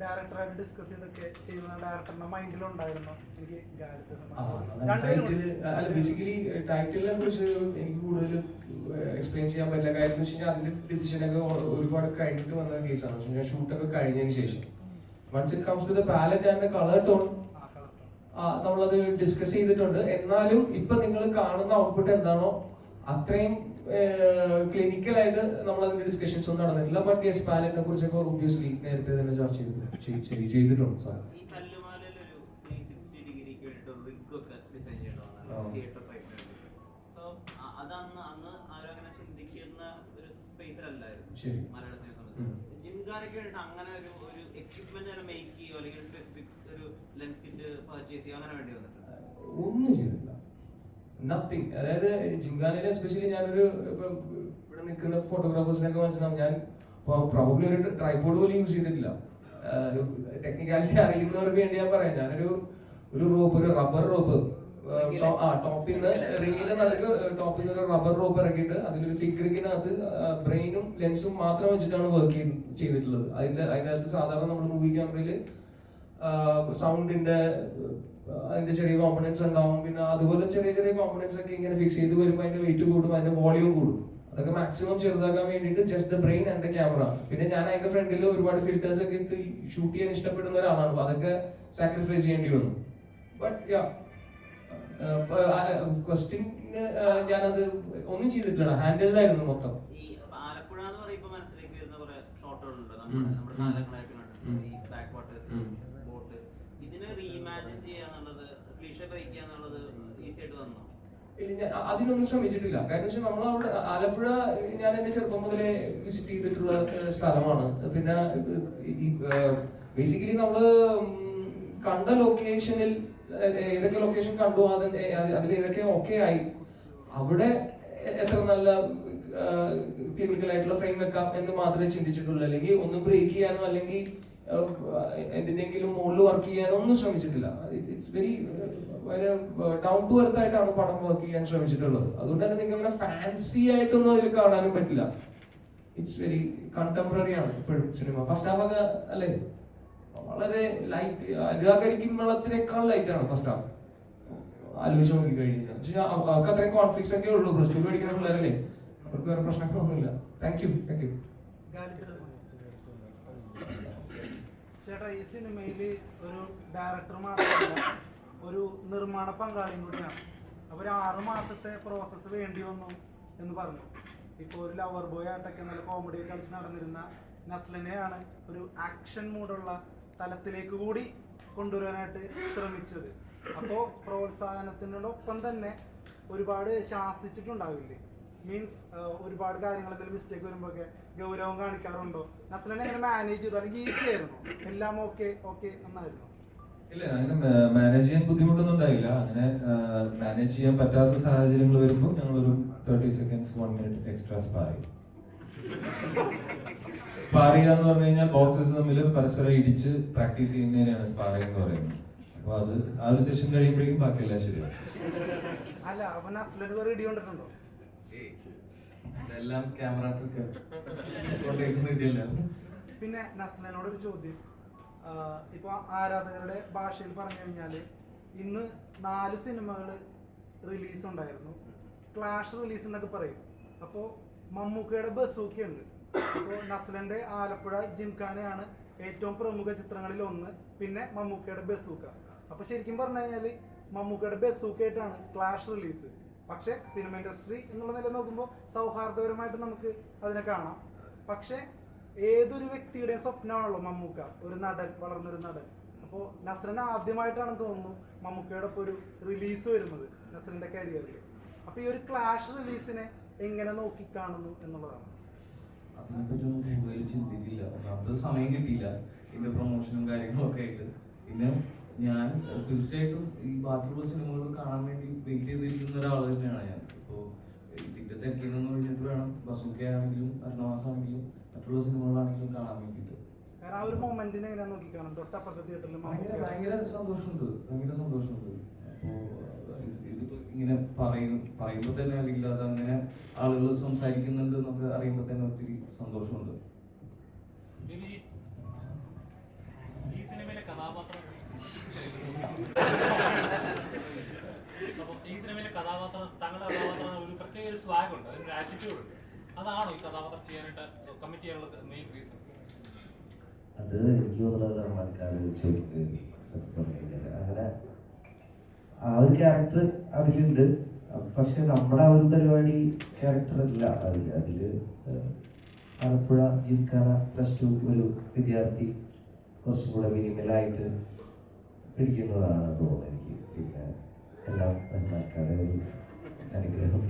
ഡയറക്ടറായിട്ട് ഡിസ്കസ് ചെയ്തൊക്കെ ചെയ്യുന്ന ഡയറക്ടറിന്റെ മൈൻഡിലുണ്ടായിരുന്നോ? എനിക്ക് ബേസിക്കലി ടൈറ്റിലിനെ കുറിച്ച് എനിക്ക് കൂടുതൽ എക്സ്പ്ലെയിൻ ചെയ്യാൻ പറ്റില്ല. കാര്യം എന്ന് വെച്ച് കഴിഞ്ഞാൽ അതിന്റെ ഡിസിഷനൊക്കെ ഒരുപാട് കഴിഞ്ഞിട്ട് വന്ന കേസാണ്. ഷൂട്ടൊക്കെ കഴിഞ്ഞതിന് ശേഷം once it comes to the palette and the colour tone നമ്മളത് ഡിസ്കസ് ചെയ്തിട്ടുണ്ട്. എന്നാലും ഇപ്പൊ നിങ്ങൾ കാണുന്ന ഔട്ട്പുട്ട് എന്താണോ അത്രയും ക്ലിനിക്കലായിട്ട് നമ്മൾ അതിന്റെ ഡിസ്കഷൻസ് ഒന്നും നടന്നിട്ടില്ല. ബട്ട് യെസ്, പാലറ്റിനെ കുറിച്ചൊക്കെ ഒബ്വിയസ്ലി നേരത്തെ തന്നെ ചർച്ച ചെയ്തിട്ടുണ്ട്. സാർ ഈ കല്ലുമാലയിൽ ഒരു 360 ഡിഗ്രിക്ക് വേണ്ടിയിട്ട് ഒരു റിഗ് ഒക്കെ ഡിസൈൻ ചെയ്യണമെന്നാണ് തിയേറ്റർ ഫൈറ്റ്. സോ അതന്ന് ആരും അങ്ങനെ ചിന്തിക്കുന്ന ഒരു സ്പേസിലല്ലായിരുന്നു മലയാള സിനിമ സംബന്ധിച്ച്. ജിംഖാനയ്ക്ക് വേണ്ടിയിട്ട് അങ്ങനെ ഒരു എക്വിപ്മെന്റ് തന്നെ മേക്ക് ചെയ്യുകയോ അല്ലെങ്കിൽ സ്പെസിഫിക് ഒരു ലെൻസ് കിറ്റ് പർച്ചേസ് ചെയ്യുക അങ്ങനെ വേണ്ടി വന്നിട്ടുണ്ട്? ഒന്നും ചെയ്തിട്ടില്ല, നത്തിങ്. അതായത് ജിംഖാനയിൽ എസ്പെഷ്യലി ഞാനൊരു ഇവിടെ നിൽക്കുന്ന ഫോട്ടോഗ്രാഫേഴ്സിനൊക്കെ മനസ്സിലാവും, ഞാൻ പ്രോബബ്ലി ഒരു ട്രൈപോഡ് പോലും യൂസ് ചെയ്തിട്ടില്ല. ടെക്നിക്കാലിറ്റി അറിയുന്നവർക്ക് വേണ്ടി ഞാൻ പറയാം, ഞാനൊരു റോപ്പ്, ഒരു റബ്ബർ റോപ്പ് ടോപ്പിൽ നിന്ന് റിങ്ങിന്റെ നടുക്ക് ടോപ്പിൽ നിന്ന് ഒരു റബ്ബർ റോപ്പ് ഇറക്കിയിട്ട് അതിലൊരു ഫിഗറിങ്ങിനകത്ത് ബ്രെയിനും ലെൻസും മാത്രം വെച്ചിട്ടാണ് വർക്ക് ചെയ്തിട്ടുള്ളത്. അതിനകത്ത് സാധാരണ നമ്മൾ മൂവി ക്യാമറയിൽ സൗണ്ടിന്റെ അതിന്റെ ചെറിയ കോമ്പണൻസ് ഉണ്ടാവും. പിന്നെ അതുപോലെ ചെറിയ ചെറിയ കോമ്പണൻസ് ഒക്കെ ഇങ്ങനെ ഫിക്സ് ചെയ്ത് വരുമ്പോൾ അതിന്റെ വെയിറ്റ് കൂടും, അതിന്റെ വോളിയം കൂടും. അതൊക്കെ മാക്സിമം ചെറുതാക്കാൻ വേണ്ടിയിട്ട് just the brain and the camera. പിന്നെ ഞാൻ അതിന്റെ ഫ്രണ്ടിൽ ഒരുപാട് ഫിൽറ്റേഴ്സ് ഒക്കെ ഇട്ട് ഷൂട്ട് ചെയ്യാൻ ഇഷ്ടപ്പെടുന്ന ഒരാളാണ്. അപ്പൊ അതൊക്കെ സാക്രിഫൈസ് ചെയ്യേണ്ടി വന്നു. ബട്ട് യാ, ക്വസ്റ്റ്യൻ ഞാനത് ഒന്നും ചെയ്തിട്ടില്ല, ഹാൻഡിൽഡായിരുന്നു മൊത്തം. ഈ ആലപ്പുഴ എന്ന് പറയുമ്പോൾ മനസ്സിലേക്ക് വരുന്ന കുറെ ഷോട്ടുകളുണ്ട് നമ്മുടെ കാലങ്ങളായിട്ട് കണ്ടിട്ടുണ്ട്. ഈ ബാക്ക് വാട്ടേഴ്സ്, ബോട്ട്, ഇതിനെ റീഇമാജിൻ ചെയ്യാന്നുള്ളത്, ക്ലീഷേ ബ്രേക്ക് ചെയ്യാന്നുള്ളത് ഈസി ആയിട്ട് വന്നോ? അതിനൊന്നും ശ്രമിച്ചിട്ടില്ല. കാരണം വെച്ചാൽ നമ്മളവിടെ ആലപ്പുഴ ഞാൻ എന്റെ ചെറുപ്പം മുതലേ വിസിറ്റ് ചെയ്തിട്ടുള്ള സ്ഥലമാണ്. പിന്നെ ബേസിക്കലി നമ്മള് കണ്ട ലൊക്കേഷനിൽ ഏതൊക്കെ ലൊക്കേഷൻ കണ്ടു അതിൽ ഏതൊക്കെ ഓക്കെ ആയി, അവിടെ എത്ര നല്ല ക്ലിനിക്കൽ ആയിട്ടുള്ള ഫ്രെയിം വെക്കാം എന്ന് മാത്രമേ ചിന്തിച്ചിട്ടുള്ളൂ. അല്ലെങ്കിൽ ഒന്നും ബ്രേക്ക് ചെയ്യാനോ അല്ലെങ്കിൽ എന്തിനെങ്കിലും മുകളിൽ വർക്ക് ചെയ്യാനോ ഒന്നും ശ്രമിച്ചിട്ടില്ല. It's very down to earth ആയിട്ടാണ് പടം വർക്ക് ചെയ്യാൻ ശ്രമിച്ചിട്ടുള്ളത്. അതുകൊണ്ട് തന്നെ നിങ്ങൾക്ക് അങ്ങനെ ഫാൻസി ആയിട്ടൊന്നും അതിൽ കാണാനും പറ്റില്ല. ഇറ്റ്സ് വെരി കണ്ടംപററി ആണ് ഇപ്പോഴും സിനിമ. ഫസ്റ്റ് ഹാഫ് ഒക്കെ അല്ലേ വളരെ ലൈറ്റ്, അനുരാഗരിക്കുമ്പോഴത്തിനേക്കാൾ ലൈറ്റ് ആണ് ഫസ്റ്റ് ഹാഫ്. ആലോചിച്ച് നോക്കി കഴിഞ്ഞാൽ പക്ഷേ അവർക്ക് അത്രയും കോൺഫ്ലിക്ട്സ് ഒക്കെ ഉള്ളൂ. പ്ലസ് ടു പഠിക്കുന്ന പിള്ളേരല്ലേ, അവർക്ക് വേറെ പ്രശ്നങ്ങളൊന്നുമില്ല. Thank you. ചേട്ടാ, ഈ സിനിമയിൽ ഒരു ഡയറക്ടർ മാത്രമല്ല, ഒരു നിർമ്മാണ പങ്കാളിയും കൂടിയാണ്. അപ്പോൾ ഒരു 6 മാസത്തെ പ്രോസസ്സ് വേണ്ടി വന്നു എന്ന് പറഞ്ഞു. ഇപ്പോൾ ഒരു ലവർ ബോയ് ആയിട്ടൊക്കെ നല്ല കോമഡി കളിച്ച് നടന്നിരുന്ന നസ്ലിനെയാണ് ഒരു ആക്ഷൻ മൂഡുള്ള തലത്തിലേക്ക് കൂടി കൊണ്ടുവരാനായിട്ട് ശ്രമിച്ചത്. അപ്പോൾ പ്രോത്സാഹനത്തിനോടൊപ്പം തന്നെ ഒരുപാട് ശാസിച്ചിട്ടുണ്ടാവില്ലേ? മീൻസ് ഒരുപാട് കാര്യങ്ങൾ എന്തെങ്കിലും മിസ്റ്റേക്ക് വരുമ്പോഴൊക്കെ ഗൗരവം കാണിക്കാറുണ്ടോ? നസ്ലനെ എങ്ങനെ മാനേജ് ചെയ്തു? അല്ലെങ്കിൽ ഈസി ആയിരുന്നു? എല്ലാം ഓക്കെ എന്നായിരുന്നു? ഇല്ല, അങ്ങനെ മാനേജ് ചെയ്യാൻ ബുദ്ധിമുട്ടൊന്നും ഉണ്ടായില്ല. അങ്ങനെ മാനേജ് ചെയ്യാൻ പറ്റാത്ത സാഹചര്യങ്ങൾ വരുമ്പോൾ ഞങ്ങളൊരു 30 seconds 1 minute എക്സ്ട്രാ സ്പാർ ചെയ്യും. സ്പാർ ചെയ്യുക എന്ന് പറഞ്ഞു കഴിഞ്ഞാൽ ബോക്സസ് തമ്മിൽ പരസ്പരം ഇടിച്ച് പ്രാക്ടീസ് ചെയ്യുന്നതിനാണ് സ്പാറിംഗ് എന്ന് പറയുന്നത്. അപ്പൊ അത് ആ ഒരു സെഷൻ കഴിയുമ്പോഴേക്കും ബാക്കിയെല്ലാം ശരിയാണ്. അല്ല, അപ്പൊ നസ്ലന് കുറെ ഇടി കൊണ്ടിട്ടുണ്ടോ? ഇതെല്ലാം ക്യാമറ ട്രിക്ക് ഇതില്ല. പിന്നെ നസ്ലനോടൊരു ചോദ്യം. ഇപ്പൊ ആരാധകരുടെ ഭാഷയിൽ പറഞ്ഞു കഴിഞ്ഞാല് ഇന്ന് 4 സിനിമകൾ റിലീസ് ഉണ്ടായിരുന്നു. ക്ലാഷ് റിലീസ് എന്നൊക്കെ പറയും. അപ്പോൾ മമ്മൂക്കയുടെ ബസൂക്കയുണ്ട്. അപ്പോൾ നസ്ലന്റെ ആലപ്പുഴ ജിംഖാനയാണ് ഏറ്റവും പ്രമുഖ ചിത്രങ്ങളിൽ ഒന്ന്. പിന്നെ മമ്മൂക്കയുടെ ബസൂക്ക. അപ്പൊ ശരിക്കും പറഞ്ഞു കഴിഞ്ഞാല് മമ്മൂക്കയുടെ ബസൂക്കയായിട്ടാണ് ക്ലാഷ് റിലീസ്. പക്ഷെ സിനിമ ഇൻഡസ്ട്രി എന്നുള്ള നില നോക്കുമ്പോൾ സൗഹാർദ്ദപരമായിട്ട് നമുക്ക് അതിനെ കാണാം. പക്ഷെ ഏതൊരു വ്യക്തിയുടെയും സ്വപ്നമാണല്ലോ മമ്മൂക്ക, ഒരു നടൻ, വളർന്നൊരു നടൻ. അപ്പോൾ നസ്രന് ആദ്യമായിട്ടാണ് തോന്നുന്നു മമ്മൂക്കയുടെ ഒപ്പം ഒരു റിലീസ് വരുന്നത് നസ്രന്റെ കരിയറിൽ. അപ്പൊ ഈ ഒരു ക്ലാഷ് റിലീസിനെ എങ്ങനെ നോക്കിക്കാണുന്നു എന്നുള്ളതാണ്. അതിനെപ്പറ്റി ഒന്നും കൂടുതൽ ചിന്തിച്ചില്ല. ഒന്നാമത് സമയം കിട്ടിയില്ല ഇതിന്റെ പ്രൊമോഷനും കാര്യങ്ങളൊക്കെ ആയിട്ട്. പിന്നെ ഞാൻ തീർച്ചയായിട്ടും ഈ ബാക്കിയുള്ള സിനിമകൾ കാണാൻ വേണ്ടി വെയിറ്റ് ചെയ്തിരിക്കുന്ന ഒരാൾ തന്നെയാണ് ഞാൻ. ഇപ്പോൾ ഇതിന്റെ തിരക്കിൽ കഴിഞ്ഞിട്ട് വേണം ബസൂക്കയാണെങ്കിലും അരുണവാസാണെങ്കിലും മറ്റുള്ള സിനിമകളാണെങ്കിലും കാണാൻ വേണ്ടിയിട്ട്. കാരണം ആ ഒരു മൊമെന്റിനെ എങ്ങനെ നോക്കിക്കാണും? തൊട്ടപ്പുറത്തെ തിയേറ്ററിൽ ഭയങ്കര സന്തോഷമുണ്ട്. അപ്പോൾ ഇതിപ്പോ ഇങ്ങനെ പറയുമ്പോൾ തന്നെ, അല്ലെങ്കിൽ അത് അങ്ങനെ ആളുകൾ സംസാരിക്കുന്നുണ്ട് എന്നൊക്കെ അറിയുമ്പോൾ തന്നെ ഒത്തിരി സന്തോഷമുണ്ട്. ഈ സിനിമയിലെ കഥാപാത്രം താങ്കളുടെ കഥാപാത്രം ഒരു പ്രത്യേക ഒരു സ്വാഗ് ഉണ്ട്, അതിനൊരു ആറ്റിറ്റ്യൂഡ് ഉണ്ട്. അതാണോ ഈ കഥാപാത്രം ചെയ്യാനായിട്ട് കമ്മിറ്റ് ചെയ്യാനുള്ള മെയിൻ റീസൺ? അത് എനിക്ക് തോന്നുന്നത് ആൾക്കാർ ചോദിക്കുന്നത് അങ്ങനെ ആ ഒരു ക്യാരക്ടർ അതിലുണ്ട്. പക്ഷെ നമ്മുടെ ആ ഒരു പരിപാടി ക്യാരക്ടറല്ല അതില് ആലപ്പുഴ ജിംഖാന +2 ഒരു വിദ്യാർത്ഥി കുറച്ചും കൂടെ മിനിമലായിട്ട് പിടിക്കുന്നതാണ് തോന്നുന്നത് എനിക്ക്. പിന്നെ എല്ലാം ആൾക്കാരുടെ ഒരു അനുഗ്രഹം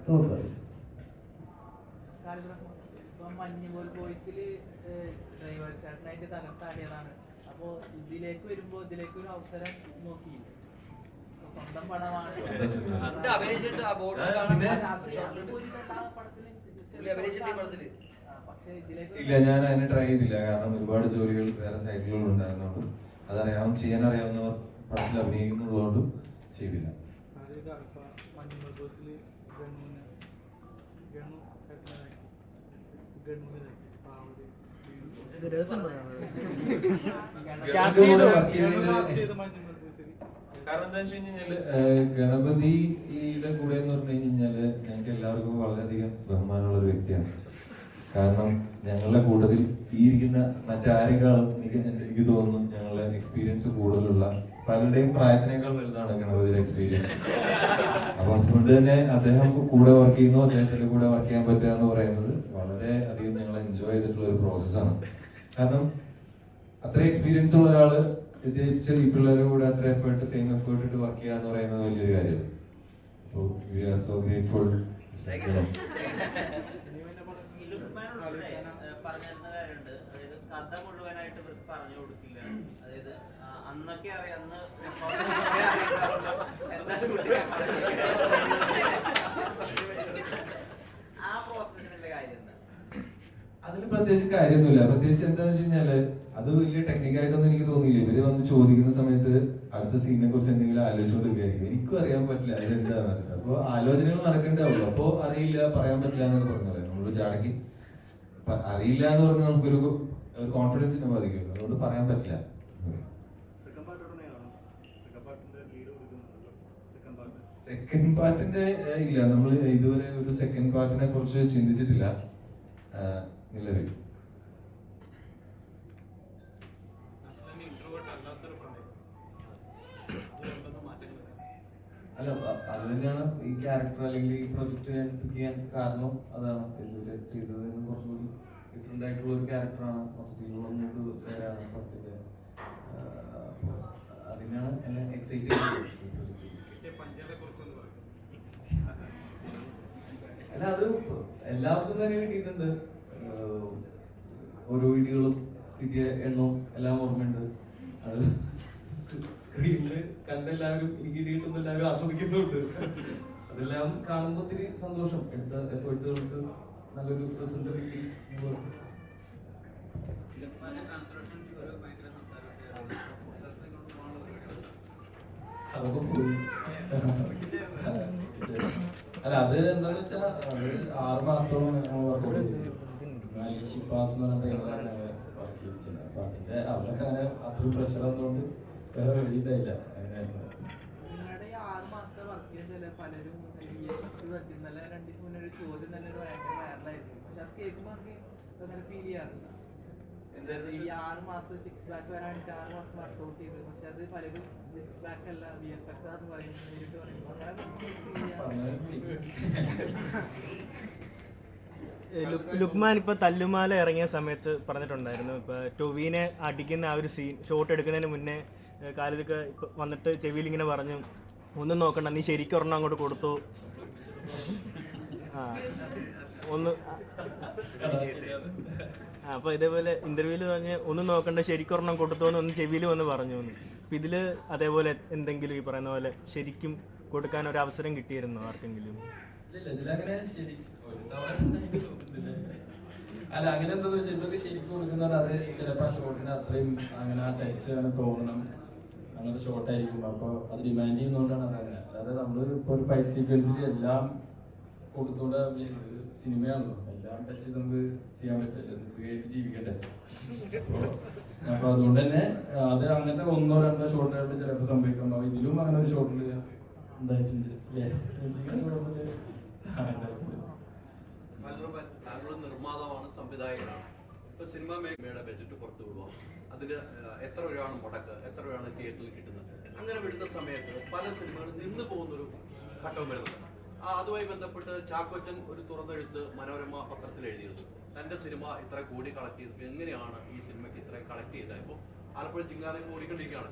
തോന്നുന്നത്. മഞ്ഞുപോൽ ബോയ്സില് ഡ്രൈവർ ചേട്ടനായിട്ട് തകർത്താടിയതാണ്. അപ്പോ ഇതിലേക്ക് വരുമ്പോ ഇതിലേക്ക് ഒരു അവസരം നോക്കിയില്ലേ? സ്വന്തം പടമാണ്. ഇല്ല, ഞാൻ അതിനെ ട്രൈ ചെയ്തില്ല. കാരണം ഒരുപാട് ജോലികൾ വേറെ സൈഡിലുള്ള ഉണ്ടായിരുന്നോണ്ടും അതറിയാം, ചെയ്യാൻ അറിയാവുന്നവർ പടത്തിൽ അഭിനയിക്കുന്നുള്ളതുകൊണ്ടും ചെയ്തില്ല. കാരണം എന്താ വെച്ച് കഴിഞ്ഞാല് ഗണപതിയുടെ കൂടെ എന്ന് പറഞ്ഞു കഴിഞ്ഞാല് ഞങ്ങൾക്ക് എല്ലാവർക്കും വളരെയധികം ബഹുമാനമുള്ള ഒരു വ്യക്തിയാണ്. കാരണം ഞങ്ങളുടെ കൂട്ടത്തിൽ ഈ ഇരിക്കുന്ന മറ്റാരെക്കാളും എനിക്ക് തോന്നുന്നു ഞങ്ങളുടെ എക്സ്പീരിയൻസ് കൂടുതലുള്ള പലരുടെയും പ്രായത്തിനേക്കാൾ വലുതാണ് ഗണപതിയുടെ എക്സ്പീരിയൻസ്. അപ്പൊ അതുകൊണ്ട് തന്നെ അദ്ദേഹം കൂടെ വർക്ക് ചെയ്യുന്നു, അദ്ദേഹത്തിന്റെ കൂടെ വർക്ക് ചെയ്യാൻ പറ്റുക എന്ന് പറയുന്നത് വളരെ അധികം ഞങ്ങൾ എൻജോയ് ചെയ്തിട്ടുള്ള ഒരു പ്രോസസ്സാണ്. കാരണം അത്ര എക്സ്പീരിയൻസ് ഉള്ള ഒരാള് പ്രത്യേകിച്ച് ഈ പിള്ളേരുടെ കൂടെ അത്ര സെയിം എഫേർട്ട് ഇട്ട് വർക്ക് ചെയ്യുക എന്ന് പറയുന്നത് വലിയൊരു കാര്യമാണ്. അപ്പോൾ വി ആർ സോ ഗ്രേറ്റ്ഫുൾ. പറഞ്ഞിരുന്ന കാര്യമുണ്ട്, അതായത് കഥ മുഴുവനായിട്ട് പറഞ്ഞു കൊടുക്കില്ല. അതായത് അന്നൊക്കെ അറിയാവുന്ന ആ പ്രോസസ്സിന്റെ കാര്യം എന്താ? അതിന് പ്രത്യേകിച്ച് കാര്യമൊന്നുമില്ല. പ്രത്യേകിച്ച് എന്താന്ന് വെച്ച് കഴിഞ്ഞാല് അത് വലിയ ടെക്നിക്കായിട്ടൊന്നും എനിക്ക് തോന്നിയില്ല. ഇവര് വന്ന് ചോദിക്കുന്ന സമയത്ത് അടുത്ത സീനിനെ കുറിച്ച് എന്തെങ്കിലും ആലോചിച്ചുകൊണ്ടിരിക്കുകയായിരിക്കും. എനിക്കും അറിയാൻ പറ്റില്ല അതെന്താന്ന്. അപ്പൊ ആലോചനകൾ നടക്കേണ്ടാവുള്ളൂ. അപ്പൊ അറിയില്ല, പറയാൻ പറ്റില്ല എന്നൊക്കെ പറഞ്ഞല്ലോ. നമ്മള് ചാടക്കി അറിയില്ല എന്ന് പറഞ്ഞാൽ നമുക്കൊരു കോൺഫിഡൻസിനെ ബാധിക്കുമല്ലോ. അതുകൊണ്ട് പറയാൻ പറ്റില്ല. സെക്കൻഡ് പാർട്ടിന്റെ ഇല്ല, നമ്മൾ ഇതുവരെ ഒരു സെക്കൻഡ് പാർട്ടിനെ കുറിച്ച് ചിന്തിച്ചിട്ടില്ല നിലവിൽ. അല്ല, അത് തന്നെയാണ് ഈ ക്യാരക്ടർ അല്ലെങ്കിൽ ഈ പ്രൊജക്ട് ഞാൻ പിക്ക് ചെയ്യാൻ കാരണം. അതാണ് ഇതുവരെ ചെയ്തതിന് കുറച്ചുകൂടി ഡിഫറെന്റ് ആയിട്ടുള്ള ഒരു ക്യാരക്ടറാണ്. കുറച്ച് പേരാണ് സത്യത്തെ. അതിനാണ് എന്നെ എക്സൈറ്റ് ചെയ്തത്. അല്ല, അത് എല്ലാവർക്കും തന്നെ കിട്ടിയിട്ടുണ്ട്. ഓരോ വീഡിയോകളും കിട്ടിയ എണ്ണവും എല്ലാം ഓർമ്മയുണ്ട്. അത് സ്ക്രീനില് കണ്ടെല്ലാവരും എനിക്ക് കിട്ടിയിട്ടും എല്ലാവരും ആസ്വദിക്കുന്നുണ്ട്. അതെല്ലാം കാണുമ്പോൾ ഒത്തിരി സന്തോഷം. എടുത്ത എഫേർട്ടുകൾക്ക് നല്ലൊരു റിസൾട്ട് കിട്ടി. അതൊക്കെ പോയി. അല്ല, അത് എന്താന്ന് വെച്ചാൽ അത് 6 മാസത്തോളം ഷിഫാസ് എന്ന് പറഞ്ഞ ട്രെയിനറാണ് വർക്ക് ചെയ്തിരുന്നത്. അപ്പൊ അതിന്റെ അവരൊക്കെ അങ്ങനെ അത്രയും പ്രഷർ വന്നുകൊണ്ട് വേറെ എഴുതിയിട്ടില്ല. അങ്ങനെയായിരുന്നു. നിങ്ങളുടെ ഈ 6 മാസത്തെ വർക്ക് ചെയ്തല്ലേ പലരും ഇന്നലെ 2 ദിവസം മുന്നേ ഒരു ചോദ്യം തന്നെ ഒരു ഭയങ്കര വൈറലായിരുന്നു. പക്ഷെ അത് കേൾക്കുമ്പോൾ നമുക്ക് അങ്ങനെ ഫീൽ ചെയ്യാറുണ്ട്. ഈ 6 മാസം 6 പാക്ക് വരാനായിട്ട് 6 മാസം വർക്ക്ഔട്ട് ചെയ്ത്, പക്ഷെ അത് പലരും 6 പാക്ക് അല്ല VFX എന്ന് പറയുന്നത് നേരിട്ട് പറയുമ്പോൾ ലുക്മാൻ ഇപ്പൊ തല്ലുമാല ഇറങ്ങിയ സമയത്ത് പറഞ്ഞിട്ടുണ്ടായിരുന്നു, ഇപ്പൊ ടൊവിനെ അടിക്കുന്ന ആ ഒരു സീൻ ഷോട്ട് എടുക്കുന്നതിന് മുന്നേ കാലിതൊക്കെ ഇപ്പൊ വന്നിട്ട് ചെവിയിൽ ഇങ്ങനെ പറഞ്ഞു, ഒന്നും നോക്കണ്ട, നീ ശരിക്കും ഒരെണ്ണം അങ്ങോട്ട് കൊടുത്തു. ഒന്ന് അപ്പോൾ ഇതേപോലെ ഇന്റർവ്യൂവിൽ പറഞ്ഞ് ഒന്നും നോക്കണ്ട, ശരിക്കും ഒരെണ്ണം കൊടുത്തോന്ന് ഒന്ന് ചെവിയിൽ വന്ന് പറഞ്ഞു. അപ്പം ഇതിൽ അതേപോലെ എന്തെങ്കിലും ഈ പറയുന്ന പോലെ ശരിക്കും കൊടുക്കാൻ ഒരു അവസരം കിട്ടിയിരുന്നു ആർക്കെങ്കിലും? അല്ല, അങ്ങനെ എന്താന്ന് വെച്ചാൽ ഇതൊക്കെ ശരിക്കും കൊടുക്കുന്നത് അത് ചിലപ്പോൾ ആ ഷോട്ടിന് അത്രയും അങ്ങനെ ആ ടച്ച് അങ്ങനെ തോന്നണം, അങ്ങനത്തെ ഷോട്ടായിരിക്കും. അപ്പോൾ അത് ഡിമാൻഡ് ചെയ്യുന്നതുകൊണ്ടാണ് അതങ്ങനെ. അല്ലാതെ നമ്മൾ ഇപ്പോൾ ഒരു ഫൈറ്റ് സീക്വൻസിൽ എല്ലാം കൊടുത്തോണ്ട് സിനിമയാണല്ലോ, എല്ലാം ടച്ച് നമുക്ക് ചെയ്യാൻ പറ്റില്ല, ജീവിക്കട്ടെ. അപ്പൊ അതുകൊണ്ട് തന്നെ അത് അങ്ങനത്തെ 1-2 ഷോട്ടുകൾ ചിലപ്പോൾ സംഭവിക്കും. അപ്പൊ ഇതിലും അങ്ങനെ ഒരു ഷോട്ടിൽ ഉണ്ടായിട്ടുണ്ട് അല്ലേ? താങ്കൾ നിർമ്മാതാവാണ്, സംവിധായകനാണ്. ഇപ്പൊ സിനിമാ മേഖലയുടെ ബജറ്റ് പുറത്തു വിടുക, അതിന് എത്ര രൂപയാണ് മുടക്ക്, എത്ര രൂപയാണ് തിയേറ്ററിൽ കിട്ടുന്നത്, അങ്ങനെ വിടുന്ന സമയത്ത് പല സിനിമകളും നിന്ന് പോകുന്നൊരു ഘട്ടവും വരുന്നുണ്ട്. അതുമായി ബന്ധപ്പെട്ട് ചാക്കോച്ചൻ ഒരു തുറന്നെഴുത്ത് മനോരമ പത്രത്തിൽ എഴുതിയിരുന്നു. തന്റെ സിനിമ ഇത്ര കോടി കളക്ട് ചെയ്തു, എങ്ങനെയാണ് ഈ സിനിമയ്ക്ക് ഇത്ര കളക്ട് ചെയ്തത്? ഇപ്പോൾ ആലപ്പുഴ ജിങ്കാലം ഓടിക്കൊണ്ടിരിക്കുകയാണ്.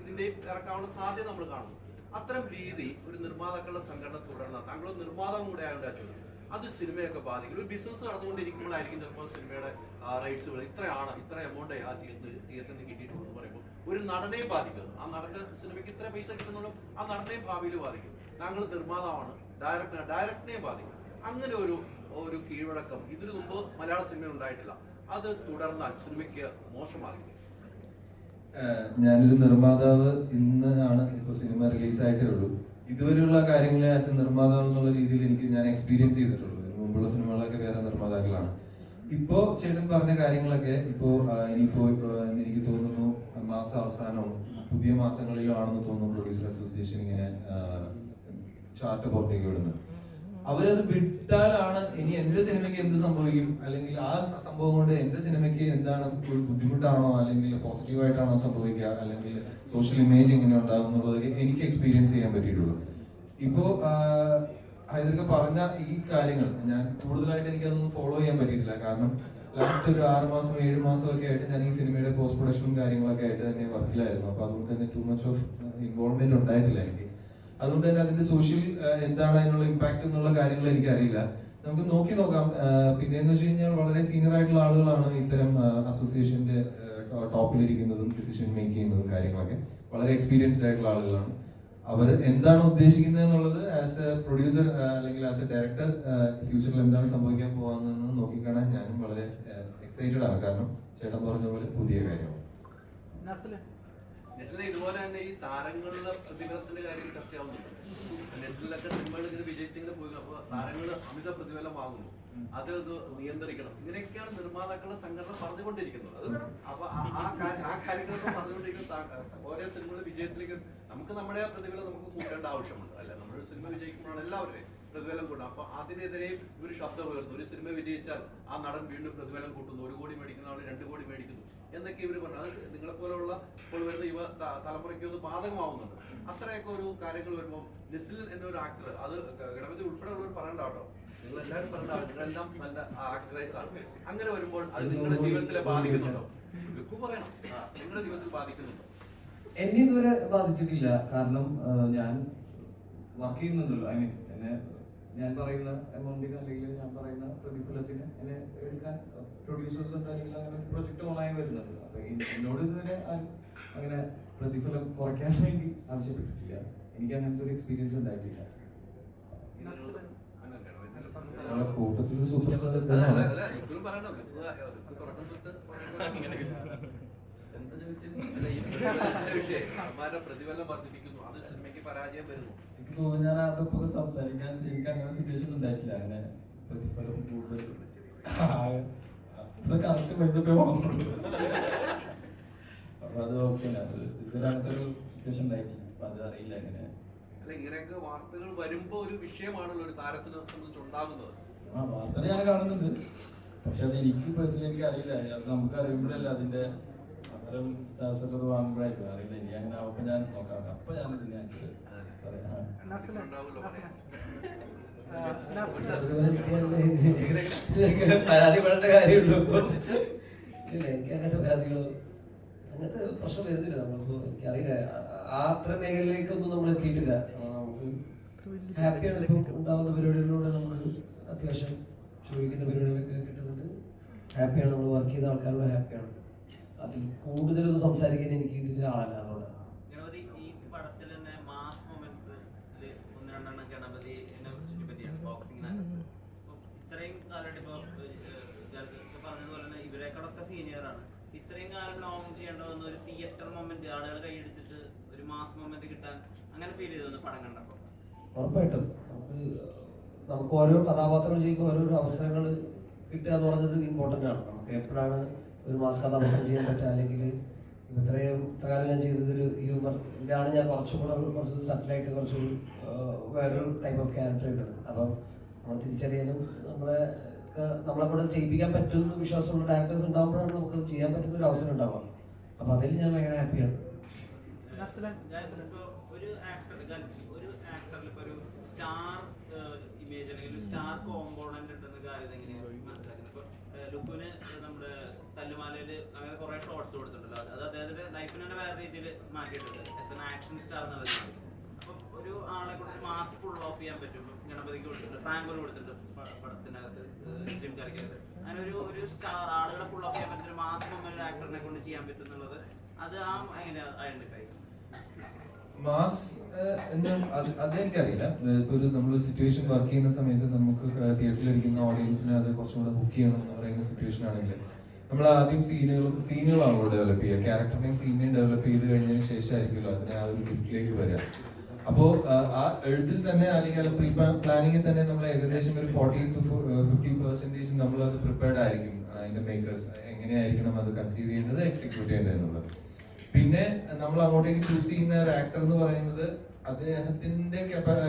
ഇതിന്റെ ഇറക്കാനുള്ള സാധ്യത നമ്മൾ കാണുന്നു. അത്തരം രീതി ഒരു നിർമ്മാതാക്കളുടെ സംഘടന തുടർന്ന, താങ്കൾ നിർമ്മാതാവും കൂടെ ആയതുകൊണ്ട് ആ ചോദ്യം, അത് സിനിമയൊക്കെ ബാധിക്കും. ഒരു ബിസിനസ് നടന്നുകൊണ്ടിരിക്കുമ്പോഴായിരിക്കും ചിലപ്പോൾ സിനിമയുടെ റൈറ്റ്സുകൾ ഇത്രയാണ്, ഇത്ര എമൗണ്ട് ആ തിയേറ്ററിൽ നിന്ന് കിട്ടിയിട്ടുള്ളൂ എന്ന് പറയുമ്പോൾ ഒരു നടനെയും ബാധിക്കും. ആ നടന്റെ സിനിമയ്ക്ക് ഇത്ര പൈസ കിട്ടുന്നുള്ളൂ, ആ നടനെയും ഭാവിയിൽ ബാധിക്കും. താങ്കൾ നിർമ്മാതാവാണ്, ഡയറക്ടറിനെ ബാധിക്കും. അങ്ങനെ ഒരു കീഴ്വഴക്കം ഇതിനു മുമ്പ് മലയാള സിനിമയിൽ ഉണ്ടായിട്ടില്ല. അത് തുടർന്നാൽ സിനിമയ്ക്ക് മോശമാകും. ഞാനൊരു നിർമ്മാതാവ് ഇന്ന് ആണ് ഇപ്പോൾ സിനിമ റിലീസായിട്ടേ ഉള്ളൂ. ഇതുവരെയുള്ള കാര്യങ്ങളെ ആസ് എ നിർമ്മാതാവ് എന്നുള്ള രീതിയിൽ ഞാൻ എക്സ്പീരിയൻസ് ചെയ്തിട്ടുള്ളൂ. മുമ്പുള്ള സിനിമകളൊക്കെ വേറെ നിർമ്മാതാക്കളാണ്. ഇപ്പോ ചേട്ടൻ പറഞ്ഞ കാര്യങ്ങളൊക്കെ ഇനിയിപ്പോ എനിക്ക് തോന്നുന്നു മാസ അവസാനവും പുതിയ മാസങ്ങളിലും ആണെന്ന് തോന്നുന്നു പ്രൊഡ്യൂസർ അസോസിയേഷൻ ഇങ്ങനെ ചാർട്ട് പുറത്തേക്ക് വിടുന്നത്. അവരത് വിട്ടാലാണ് ഇനി എന്റെ സിനിമയ്ക്ക് എന്ത് സംഭവിക്കും, അല്ലെങ്കിൽ ആ സംഭവം കൊണ്ട് എന്റെ സിനിമയ്ക്ക് എന്താണ് ബുദ്ധിമുട്ടാണോ അല്ലെങ്കിൽ പോസിറ്റീവായിട്ടാണോ സംഭവിക്കുക, അല്ലെങ്കിൽ സോഷ്യൽ ഇമേജ് എങ്ങനെ ഉണ്ടാകും എന്നുള്ളത് എനിക്ക് എക്സ്പീരിയൻസ് ചെയ്യാൻ പറ്റിയിട്ടുള്ളൂ. ഇപ്പോ ഇതൊക്കെ പറഞ്ഞ ഈ കാര്യങ്ങൾ ഞാൻ കൂടുതലായിട്ട് എനിക്കതൊന്നും ഫോളോ ചെയ്യാൻ പറ്റിയിട്ടില്ല. കാരണം ലാസ്റ്റ് ഒരു 6 മാസം 7 മാസം ഒക്കെ ആയിട്ട് ഞാൻ ഈ സിനിമയുടെ പോസ്റ്റ് പ്രൊഡക്ഷനും കാര്യങ്ങളൊക്കെ ആയിട്ട് തന്നെ വർക്കിലായിരുന്നു. അപ്പൊ അതുകൊണ്ട് തന്നെ ടു മച്ച് ഓഫ് ഇൻവോൾവ്മെന്റ് ഉണ്ടായിട്ടില്ല എനിക്ക്. അതുകൊണ്ട് തന്നെ അതിന്റെ സോഷ്യൽ എന്താണ് അതിനുള്ള ഇമ്പാക്ട് എന്നുള്ള കാര്യങ്ങൾ എനിക്കറിയില്ല. നമുക്ക് നോക്കി നോക്കാം. പിന്നെന്ന് വെച്ച് കഴിഞ്ഞാൽ വളരെ സീനിയർ ആയിട്ടുള്ള ആളുകളാണ് ഇത്തരം അസോസിയേഷന്റെ ടോപ്പിലിരിക്കുന്നതും ഡിസിഷൻ മേക്ക് ചെയ്യുന്നതും കാര്യങ്ങളൊക്കെ വളരെ എക്സ്പീരിയൻസ്ഡ് ആയിട്ടുള്ള ആളുകളാണ്. അവർ എന്താണ് ഉദ്ദേശിക്കുന്നത് എന്നുള്ളത് ആസ് എ പ്രൊഡ്യൂസർ അല്ലെങ്കിൽ ആസ് എ ഡയറക്ടർ ഫ്യൂച്ചറിൽ എന്താണ് സംഭവിക്കാൻ പോകുന്നതെന്ന് നോക്കിക്കാണാൻ ഞാനും വളരെ എക്സൈറ്റഡ് ആണ്. കാരണം ചേട്ടൻ പറഞ്ഞ പോലെ പുതിയ കാര്യമാണ്. ഇതുപോലെ തന്നെ ഈ താരങ്ങളുടെ പ്രതിഫലത്തിന്റെ കാര്യം ചർച്ചയാവുന്നുണ്ട്. നെറ്റിലൊക്കെ സിനിമകൾ ഇങ്ങനെ വിജയിച്ചിങ്ങനെ പോയി, അപ്പൊ താരങ്ങൾ അമിത പ്രതിഫലം വാങ്ങുന്നു, അത് നിയന്ത്രിക്കണം, ഇങ്ങനെയൊക്കെയാണ് നിർമ്മാതാക്കളുടെ സംഘടന പറഞ്ഞുകൊണ്ടിരിക്കുന്നത്. അപ്പൊ ആ കാര്യങ്ങളൊക്കെ പറഞ്ഞുകൊണ്ടിരിക്കുന്ന ഓരോ സിനിമകളുടെ വിജയത്തിലേക്ക് നമുക്ക് നമ്മുടെ പ്രതിഫലം നമുക്ക് കൂട്ടേണ്ട ആവശ്യമുണ്ട്. അല്ല, നമ്മളൊരു സിനിമ വിജയിക്കുമ്പോഴാണ് എല്ലാവരുടെയും പ്രതിഫലം കൂട്ടും. അപ്പൊ അതിനെതിരെ ഒരു ശബ്ദം ഉയർന്നു. ഒരു സിനിമ വിജയിച്ചാൽ ആ നടൻ വീണ്ടും പ്രതിഫലം കൂട്ടുന്നു, 1 കോടി മേടിക്കുന്ന ആൾ 2 കോടി മേടിക്കുന്നു എന്നൊക്കെ ഇവർ പറഞ്ഞു. അത് നിങ്ങളെ പോലെയുള്ള ഇപ്പോൾ വരുന്ന യുവ തലമുറയ്ക്ക് ഒന്ന് ബാധകമാവുന്നുണ്ട്. അത്രയൊക്കെ ഒരു കാര്യങ്ങൾ വരുമ്പോൾ നിസിൽ എന്നൊരു ആക്ടർ, അത് ഗണപതി ഉൾപ്പെടെയുള്ളവർ പറയേണ്ട കേട്ടോ, നിങ്ങൾ എല്ലാവരും പറയേണ്ട, നിങ്ങളെല്ലാം നല്ല ആക്ടറൈസ് ആണ്. അങ്ങനെ വരുമ്പോൾ അത് നിങ്ങളുടെ ജീവിതത്തിലെ ബാധിക്കുന്നുണ്ടോ? ലുക്ക് പറയണം, നിങ്ങളുടെ ജീവിതത്തിൽ ബാധിക്കുന്നുണ്ടോ? എന്നെ ഇതുവരെ ബാധിച്ചിട്ടില്ല. കാരണം ഞാൻ വർക്ക് ചെയ്യുന്നുണ്ടല്ലോ. ഐ മീൻ എന്നെ ഞാൻ പറയുന്ന എമൗണ്ടിന് അല്ലെങ്കിൽ ഞാൻ പറയുന്ന പ്രതിഫലത്തിന് എന്നെ എടുക്കാൻ പ്രൊഡ്യൂസേഴ്സ് ഉണ്ട്, അല്ലെങ്കിൽ അങ്ങനെ പ്രൊജക്ട് ഓണായി വരുന്നുണ്ട്. അപ്പൊ എന്നോട് ഇതുവരെ അങ്ങനെ പ്രതിഫലം കുറയ്ക്കാൻ വേണ്ടി ആവശ്യപ്പെട്ടിട്ടില്ല. എനിക്ക് അങ്ങനത്തെ ഒരു എക്സ്പീരിയൻസ് ഉണ്ടായിട്ടില്ല. കൂട്ടത്തിലൊരു സൂപ്പർ സ്റ്റാർ പ്രതിഫലം വർദ്ധിപ്പിക്കുന്നു, അത് സിനിമയ്ക്ക് പരാജയം വരുന്നു. എനിക്ക് തോന്നുന്നു ഞാൻ അതൊക്കെ സംസാരിക്കാൻ എനിക്ക് അങ്ങനെ സിറ്റുവേഷൻ ഉണ്ടായിട്ടില്ല. അങ്ങനെ പ്രതിഫലം കൂടുതൽ കറക്റ്റ് പൈസ വാങ്ങുന്നുള്ളൂ. അപ്പൊ അത് ഓക്കെ. അത് ഇതൊരങ്ങനത്തെ ഒരു സിറ്റുവേഷൻ ഉണ്ടായിട്ടില്ല. അപ്പൊ അത് അറിയില്ല എങ്ങനെ. അല്ല, ഇങ്ങനെയൊക്കെ വാർത്തകൾ വരുമ്പോ ഒരു വിഷയമാണല്ലോ ഒരു താരത്തിനെ സംബന്ധിച്ച് ഉണ്ടാകുന്നത്. വാർത്ത ഞാൻ കാണുന്നുണ്ട്, പക്ഷെ അത് എനിക്ക് പേഴ്സണലി എനിക്ക് അറിയില്ല. അത് നമുക്ക് അറിയുമ്പോഴല്ല അതിന്റെ അത്തരം സ്റ്റാർസ് ഒക്കെ വാങ്ങുമ്പോഴായിരിക്കും അറിയില്ല. ഇനി അങ്ങനെ ആവുമ്പോ ഞാൻ നോക്കാം. അപ്പൊ ഞാൻ ഇതിനെ പരാതിപ്പെടേണ്ട കാര്യമുള്ളൂ. ഇല്ല, എനിക്ക് അങ്ങനത്തെ പരാതികളോ അങ്ങനത്തെ പ്രശ്നം വരുന്നില്ല. നമ്മളിപ്പോ എനിക്കറിയില്ല, അത്ര മേഖലയിലേക്കൊന്നും നമ്മൾ എത്തിയിട്ടില്ല. നമുക്ക് ഹാപ്പിയാണ് ഇപ്പം ഉണ്ടാകുന്ന പരിപാടികളിലൂടെ നമ്മൾ അത്യാവശ്യം ചോദിക്കുന്ന പരിപാടികളൊക്കെ കിട്ടുന്നുണ്ട്. ഹാപ്പിയാണ്, നമ്മൾ വർക്ക് ചെയ്ത ആൾക്കാരോട് ഹാപ്പിയാണ്. അതിൽ കൂടുതലൊന്നും സംസാരിക്കാൻ എനിക്ക് ഇതിൽ ആളല്ല. അതുകൊണ്ട് ഈ പടത്തിൽ തന്നെ മാസ് മൊമെന്റ്സ് ഒന്ന് രണ്ടെണ്ണം ഗണപതി ചുറ്റിപ്പറ്റിയാണ് ബോക്സിങ്ങിനാണ്. ഇത്രയും കാലമായിട്ട് ഇപ്പൊ പറഞ്ഞതുപോലെ തന്നെ ഇവരെക്കാളൊക്കെ സീനിയറാണ്. ഇത്രയും കാലം ലോങ് ചെയ്യേണ്ട വന്ന ഒരു തിയേറ്റർ മൊമെന്റ് ആളുകൾ കൈയടിച്ചിട്ട് ഒരു മാസ് മൊമെന്റ് കിട്ടാൻ അങ്ങനെ ഫീൽ ചെയ്തു പടം കണ്ടപ്പോൾ? ഉറപ്പായിട്ടും നമുക്ക് ഓരോ കഥാപാത്രം ചെയ്യുമ്പോൾ ഓരോരോ അവസരങ്ങൾ കിട്ടുക എന്ന് പറഞ്ഞത് ഇമ്പോർട്ടൻ്റ് ആണ്. നമുക്ക് എപ്പോഴാണ് ഒരു മാസ് കഥാപാത്രം ചെയ്യാൻ പറ്റുക, അല്ലെങ്കിൽ ഇത്ര കാലം ഞാൻ ചെയ്തതൊരു ഹ്യൂമർ ഇതാണ്, ഞാൻ കുറച്ച് സട്ടിലായിട്ട് കുറച്ചൊരു വേറൊരു ടൈപ്പ് ഓഫ് ക്യാരക്ടർ ചെയ്തത്. അപ്പം നമ്മൾ തിരിച്ചറിയാനും നമ്മളെ കൂടെ ചെയ്യിപ്പിക്കാൻ പറ്റുന്ന വിശ്വാസമുള്ള ഡയറക്ടേഴ്സ് ഉണ്ടാകുമ്പോഴാണ് നമുക്കത് ചെയ്യാൻ പറ്റുന്ന ഒരു അവസരം ഉണ്ടാവുക. അപ്പം അതിൽ ഞാൻ ഭയങ്കര ഹാപ്പിയാണ്. ഒരു ആക്ടറിൽ ഇപ്പൊ ഒരു സ്റ്റാർ ഇമേജ് അല്ലെങ്കിൽ സ്റ്റാർ കോമ്പോണന്റ് ഉണ്ടെന്ന കാര്യം എങ്ങനെയാണ് മനസ്സിലാക്കുന്നത്? ഇപ്പൊ ലുക്കുവിന് നമ്മുടെ തല്ലുമാലയില് അങ്ങനെ കുറെ ഷോർട്സ് കൊടുത്തിട്ടുണ്ടല്ലോ, അത് അദ്ദേഹത്തിന്റെ ലൈഫിനെ തന്നെ വേറെ രീതിയിൽ മാറ്റിയിട്ടുണ്ട്. ആസ് എൻ ആക്ഷൻ സ്റ്റാർ എന്നുള്ള രീതിയിൽ. അപ്പൊ ഒരു ആളെ കൊണ്ട് മാസ് ഫുൾ ഓഫ് ചെയ്യാൻ പറ്റും. ഗണപതിക്ക് കൊടുത്തിട്ടുണ്ട്, ഫ്രാങ്കോന് കൊടുത്തിട്ടുണ്ട് പടത്തിനകത്ത്, ജിം കറിക്കകത്ത്. അങ്ങനെ ഒരു സ്റ്റാർ ആളുകളെ ഫുൾ ഓഫ് ചെയ്യാൻ പറ്റുന്ന മാസ് മൊമെന്റ് ആക്ടറിനെ കൊണ്ട് ചെയ്യാൻ പറ്റും എന്നുള്ളത് അത് എങ്ങനെ ഐഡന്റിഫൈ? മാസ് അതെനിക്കറിയില്ല. ഇപ്പൊ ഒരു നമ്മൾ സിറ്റുവേഷൻ വർക്ക് ചെയ്യുന്ന സമയത്ത് നമുക്ക് തിയേറ്ററിലിരിക്കുന്ന ഓഡിയൻസിനെ അത് കുറച്ചും കൂടെ ബുക്ക് ചെയ്യണം എന്ന് പറയുന്ന സിറ്റുവേഷൻ ആണെങ്കിൽ നമ്മൾ ആദ്യം സീനുകളാണല്ലോ ഡെവലപ്പ് ചെയ്യുക. ക്യാരക്ടറിനെയും സീനിനെയും ഡെവലപ്പ് ചെയ്ത് കഴിഞ്ഞതിന് ശേഷമായിരിക്കുമല്ലോ അതിനെ ആ ഒരു ലിഫ്റ്റിലേക്ക് വരിക. അപ്പോൾ ആ എഴുത്തിൽ തന്നെ അല്ലെങ്കിൽ പ്രീ പ്ലാനിങ്ങിൽ തന്നെ നമ്മൾ ഏകദേശം ഒരു 40 to 50% നമ്മൾ അത് പ്രിപ്പയർഡ് ആയിരിക്കും. അതിന്റെ മേക്കേഴ്സ് എങ്ങനെയായിരിക്കണം അത് കൺസീവ് ചെയ്യേണ്ടത്, എക്സിക്യൂട്ട് ചെയ്യേണ്ടത് എന്നുള്ളത്. പിന്നെ നമ്മൾ അങ്ങോട്ടേക്ക് ചൂസ് ചെയ്യുന്ന ഒരു ആക്ടർ എന്ന് പറയുന്നത് അദ്ദേഹത്തിന്റെ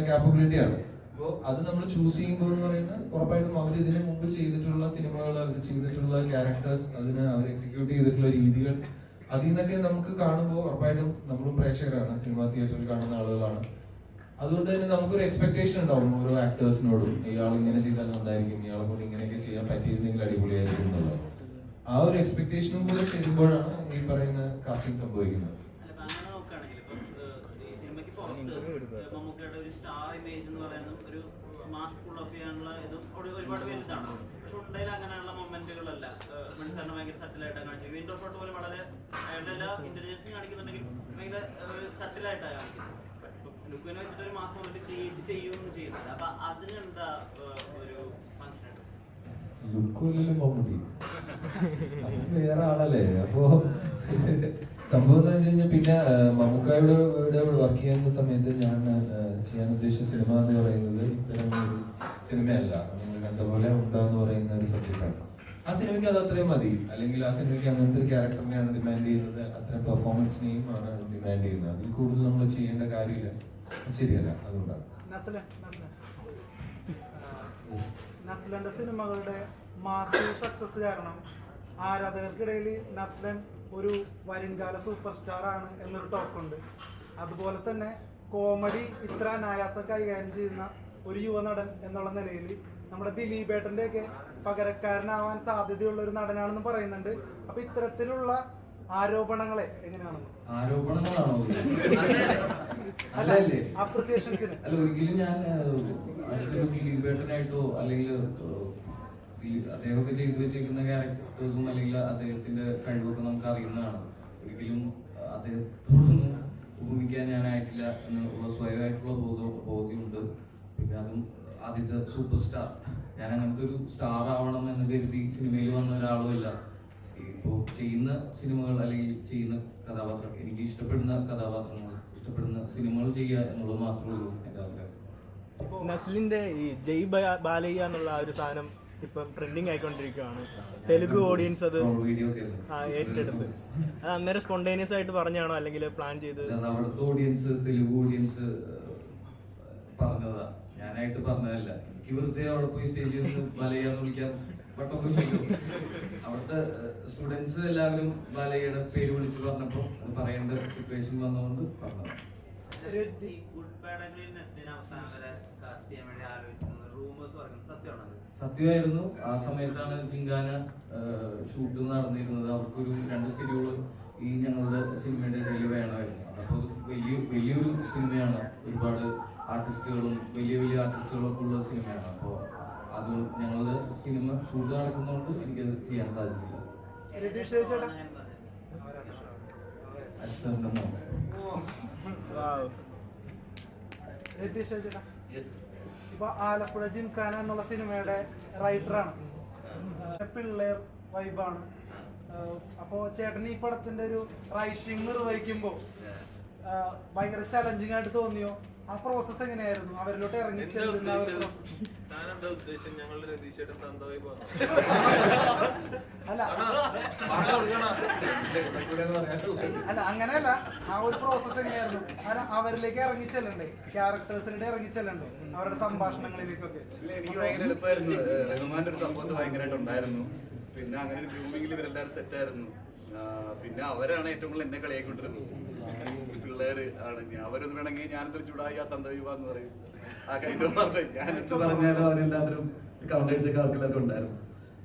കാപ്പബിലിറ്റി ആണ്. അപ്പോൾ അത് നമ്മൾ ചൂസ് ചെയ്യുമ്പോൾ എന്ന് പറയുന്നത് ഉറപ്പായിട്ടും അവർ ഇതിനു മുമ്പ് ചെയ്തിട്ടുള്ള സിനിമകൾ, അവർ ചെയ്തിട്ടുള്ള ക്യാരക്ടേഴ്സ്, അതിന് അവർ എക്സിക്യൂട്ട് ചെയ്തിട്ടുള്ള രീതികൾ, അതിൽ നിന്നൊക്കെ നമുക്ക് കാണുമ്പോൾ ഉറപ്പായിട്ടും നമ്മളും പ്രേക്ഷകരാണ്, സിനിമാ തിയേറ്ററിൽ കാണുന്ന ആളുകളാണ്. അതുകൊണ്ട് തന്നെ നമുക്കൊരു എക്സ്പെക്ടേഷൻ ഉണ്ടാവും ഓരോ ആക്ടേഴ്സിനോടും. ഇയാൾ ഇങ്ങനെ ചെയ്താൽ നന്നായിരിക്കും, ഇയാളെ കൊണ്ട് ഇങ്ങനെയൊക്കെ ചെയ്യാൻ പറ്റിയിരുന്നെങ്കിൽ അടിപൊളിയായിരിക്കും എന്നുള്ളത്. ആ ഒരു എക്സ്പെക്ടേഷനും കൂടെ ചെയ്യുമ്പോഴാണ് ഈ പറയുന്ന കാസ്റ്റിംഗ് സംഭവിക്കുന്നത്. അങ്ങനെ നോക്കുകയാണെങ്കിൽ ഇപ്പം ഈ സിനിമയ്ക്ക് പുറത്ത് മമ്മൂക്കയുടെ ഒരു സ്റ്റാർ ഇമേജ് എന്ന് പറയുന്നത് ഒരു മാസ് ഫുൾ ഓഫ് ചെയ്യാനുള്ള ഇതും ഒരുപാട് വലുതാണ്. പക്ഷെ ഉണ്ടെങ്കിൽ അങ്ങനെയുള്ള മൊമെന്റുകളല്ല മനസ്സിലാണ് ഭയങ്കര സട്ടിലായിട്ടാണ് കാണിച്ചത്. വിൻഡോ ഷോട്ട് പോലെ വളരെ അയാളുടെ എല്ലാ ഇന്റലിജൻസും കാണിക്കുന്നുണ്ടെങ്കിൽ ഭയങ്കര സട്ടിലായിട്ടാണ് കാണിക്കുന്നത്. ലുക്കിനെ വെച്ചിട്ട് ഒരു മാസ് മൊമെന്റ് ക്രിയേറ്റ് ചെയ്യുകയൊന്നും ചെയ്യുന്നില്ല. അപ്പൊ അതിനെന്താ ഒരു ഫംഗ്ഷൻ? ലുക്കില്ലല്ലോ മമ്മൂട്ടി, വേറെ ആളല്ലേ. അപ്പോ സംഭവം എന്താ വെച്ച് കഴിഞ്ഞാൽ പിന്നെ മമ്മൂക്കായുടെ വർക്ക് ചെയ്യുന്ന സമയത്ത് ഞാൻ ചെയ്യാൻ ഉദ്ദേശിച്ച സിനിമ എന്ന് പറയുന്നത് ഇത്തരം ഒരു സിനിമയല്ല. നിങ്ങൾ കണ്ട പോലെ ഉണ്ടാന്ന് പറയുന്ന ഒരു സബ്ജക്റ്റാണ്. ആ സിനിമയ്ക്ക് അത് അത്രയും മതി, അല്ലെങ്കിൽ ആ സിനിമയ്ക്ക് അങ്ങനത്തെ ഒരു ക്യാരക്ടറിനെയാണ് ഡിമാൻഡ് ചെയ്യുന്നത്, അത്രയും പെർഫോമൻസിനെയും ആണ് ഡിമാൻഡ് ചെയ്യുന്നത്. അതിൽ കൂടുതൽ നമ്മൾ ചെയ്യേണ്ട കാര്യമില്ല, ശരിയല്ല. അതുകൊണ്ടാണ് നസ്ലന്റെ സിനിമകളുടെ മാസീവ് സക്സസ് കാരണം ആരാധകർക്കിടയിൽ നസ്ലൻ ഒരു വരുംകാല സൂപ്പർ സ്റ്റാർ ആണ് എന്നൊരു ടോക്കുണ്ട്. അതുപോലെ തന്നെ കോമഡി ഇത്ര അനായാസം കൈകാര്യം ചെയ്യുന്ന ഒരു യുവനടൻ എന്നുള്ള നിലയിൽ നമ്മുടെ ദിലീപേട്ടൻ്റെ ഒക്കെ പകരക്കാരനാവാൻ സാധ്യതയുള്ള ഒരു നടനാണെന്ന് പറയുന്നുണ്ട്. അപ്പൊ ഇത്തരത്തിലുള്ള ആരോപണങ്ങളെ എങ്ങനെയാണ്? ആരോപണങ്ങളാണോ? അല്ലല്ലേ, അപ്രിസിയേഷൻസിന് അല്ല ഒരിക്കലും ഞാൻ ദിലീപേട്ടനായിട്ടോ അല്ലെങ്കിൽ അദ്ദേഹമൊക്കെ ചെയ്തു വെച്ചിരിക്കുന്ന ക്യാരക്ടേഴ്സും അല്ലെങ്കിൽ അദ്ദേഹത്തിന്റെ കഴിവൊക്കെ നമുക്ക് അറിയുന്നതാണ്. ഒരിക്കലും അദ്ദേഹത്തോടൊന്നും ഉപമിക്കാൻ ഞാനായിട്ടില്ല എന്നുള്ള സ്വയമായിട്ടുള്ള ബോധ്യമുണ്ട്. പിന്നെ അതും ആദ്യത്തെ സൂപ്പർ സ്റ്റാർ, ഞാൻ അങ്ങനത്തെ ഒരു സ്റ്റാർ ആവണം എന്ന് കരുതി സിനിമയിൽ വന്ന ഒരാളുമല്ല. ഇപ്പോൾ ചെയ്യുന്ന സിനിമകൾ അല്ലെങ്കിൽ ചെയ്യുന്ന കഥാപാത്രം, എനിക്ക് ഇഷ്ടപ്പെടുന്ന കഥാപാത്രങ്ങൾ, ഇഷ്ടപ്പെടുന്ന സിനിമകൾ ചെയ്യുക എന്നുള്ളത് മാത്രമേ ഉള്ളൂ എൻ്റെ ആഗ്രഹം. നസ്ലിന്റെ ഈ ജയ് ബാലയ്യ എന്നുള്ള ആ ഒരു സാധനം ഇപ്പം ട്രെൻഡിങ് ആയിക്കൊണ്ടിരിക്കുകയാണ്. തെലുഗു ഓഡിയൻസ് അത് ഏറ്റെടുത്ത് അത് അന്നേരം സ്പോണ്ടേനിയസ് ആയിട്ട് പറഞ്ഞാണോ അല്ലെങ്കിൽ പ്ലാൻ ചെയ്ത്? അവിടുത്തെ ഓഡിയൻസ്, തെലുഗു ഓഡിയൻസ് പറഞ്ഞതാ, ഞാനായിട്ട് പറഞ്ഞതല്ല. എനിക്ക് വെറുതെ അവിടെ പോയി സ്റ്റേജിൽ നിന്ന് ബാലയ്യാന്ന് വിളിക്കാൻ പറ്റൊന്നുമില്ലല്ലോ. അവിടുത്തെ സ്റ്റുഡൻസ് എല്ലാവരും ബാലയ്യയുടെ പേര് വിളിച്ച് പറഞ്ഞപ്പോൾ അത് പറയേണ്ട സിറ്റുവേഷൻ വന്നുകൊണ്ട് പറഞ്ഞത്. സത്യമായിരുന്നു. ആ സമയത്താണ് ജിങ്കാന ഷൂട്ട് നടന്നിരുന്നത്. അവർക്കൊരു 2 ഷെഡ്യൂള് ഈ ഞങ്ങളുടെ സിനിമയുടെ ഇടയിൽ വേണമായിരുന്നു. അപ്പോൾ വലിയൊരു സിനിമയാണ്, ഒരുപാട് ആർട്ടിസ്റ്റുകളും വലിയ ആർട്ടിസ്റ്റുകളൊക്കെ ഉള്ള സിനിമയാണ്. അപ്പോൾ അത് ഞങ്ങളുടെ സിനിമ ഷൂട്ട് നടക്കുന്നതുകൊണ്ട് എനിക്കത് ചെയ്യാൻ സാധിച്ചില്ല. ഇപ്പൊ ആലപ്പുഴ ജിംഖാന എന്നുള്ള സിനിമയുടെ റൈറ്ററാണ്, പിള്ളേർ വൈബാണ്. അപ്പോ ചേട്ടൻ ഈ പടത്തിന്റെ ഒരു റൈറ്റിംഗ് നിർവഹിക്കുമ്പോ ഭയങ്കര ചലഞ്ചിങ് ആയിട്ട് തോന്നിയോ? ആ പ്രോസസ് എങ്ങനെയായിരുന്നു? അവരിലോട്ട് ഇറങ്ങി ചെല്ലുന്ന അല്ല അങ്ങനെയല്ല, ആ ഒരു പ്രോസസ് എങ്ങനെയായിരുന്നു? അവരിലേക്ക് ഇറങ്ങി ചെല്ലണ്ടേ, ക്യാരക്ടേഴ്സിന്റെ ഇറങ്ങി ചെല്ലണ്ടേ, അവരുടെ സംഭാഷണങ്ങളിലേക്കൊക്കെ? എനിക്ക് ഭയങ്കര എളുപ്പമായിരുന്നു. റഹ്മാന്റെ ഒരു സപ്പോർട്ട് ഭയങ്കരമായിട്ട് ഉണ്ടായിരുന്നു. പിന്നെ അങ്ങനെ ഒരു ഗ്രൂമിങ്ങിൽ ഇവരെല്ലാവരും സെറ്റായിരുന്നു. പിന്നെ അവരാണ് ഏറ്റവും കൂടുതൽ എന്നെ കളിയാക്കിക്കൊണ്ടിരുന്നത്. പിള്ളേര് ആണ്, അവരൊന്നും വേണമെങ്കിൽ ഞാനെന്തൊരു ചൂടായി ആ തന്തവിവാന്ന് പറയും. ആ കഴിഞ്ഞ ഞാൻ എന്ത് പറഞ്ഞാലും അവരെല്ലാവരും കൗണ്ടേഴ്സ് ഒക്കെ അവർക്കെല്ലാവരും ഉണ്ടായിരുന്നു.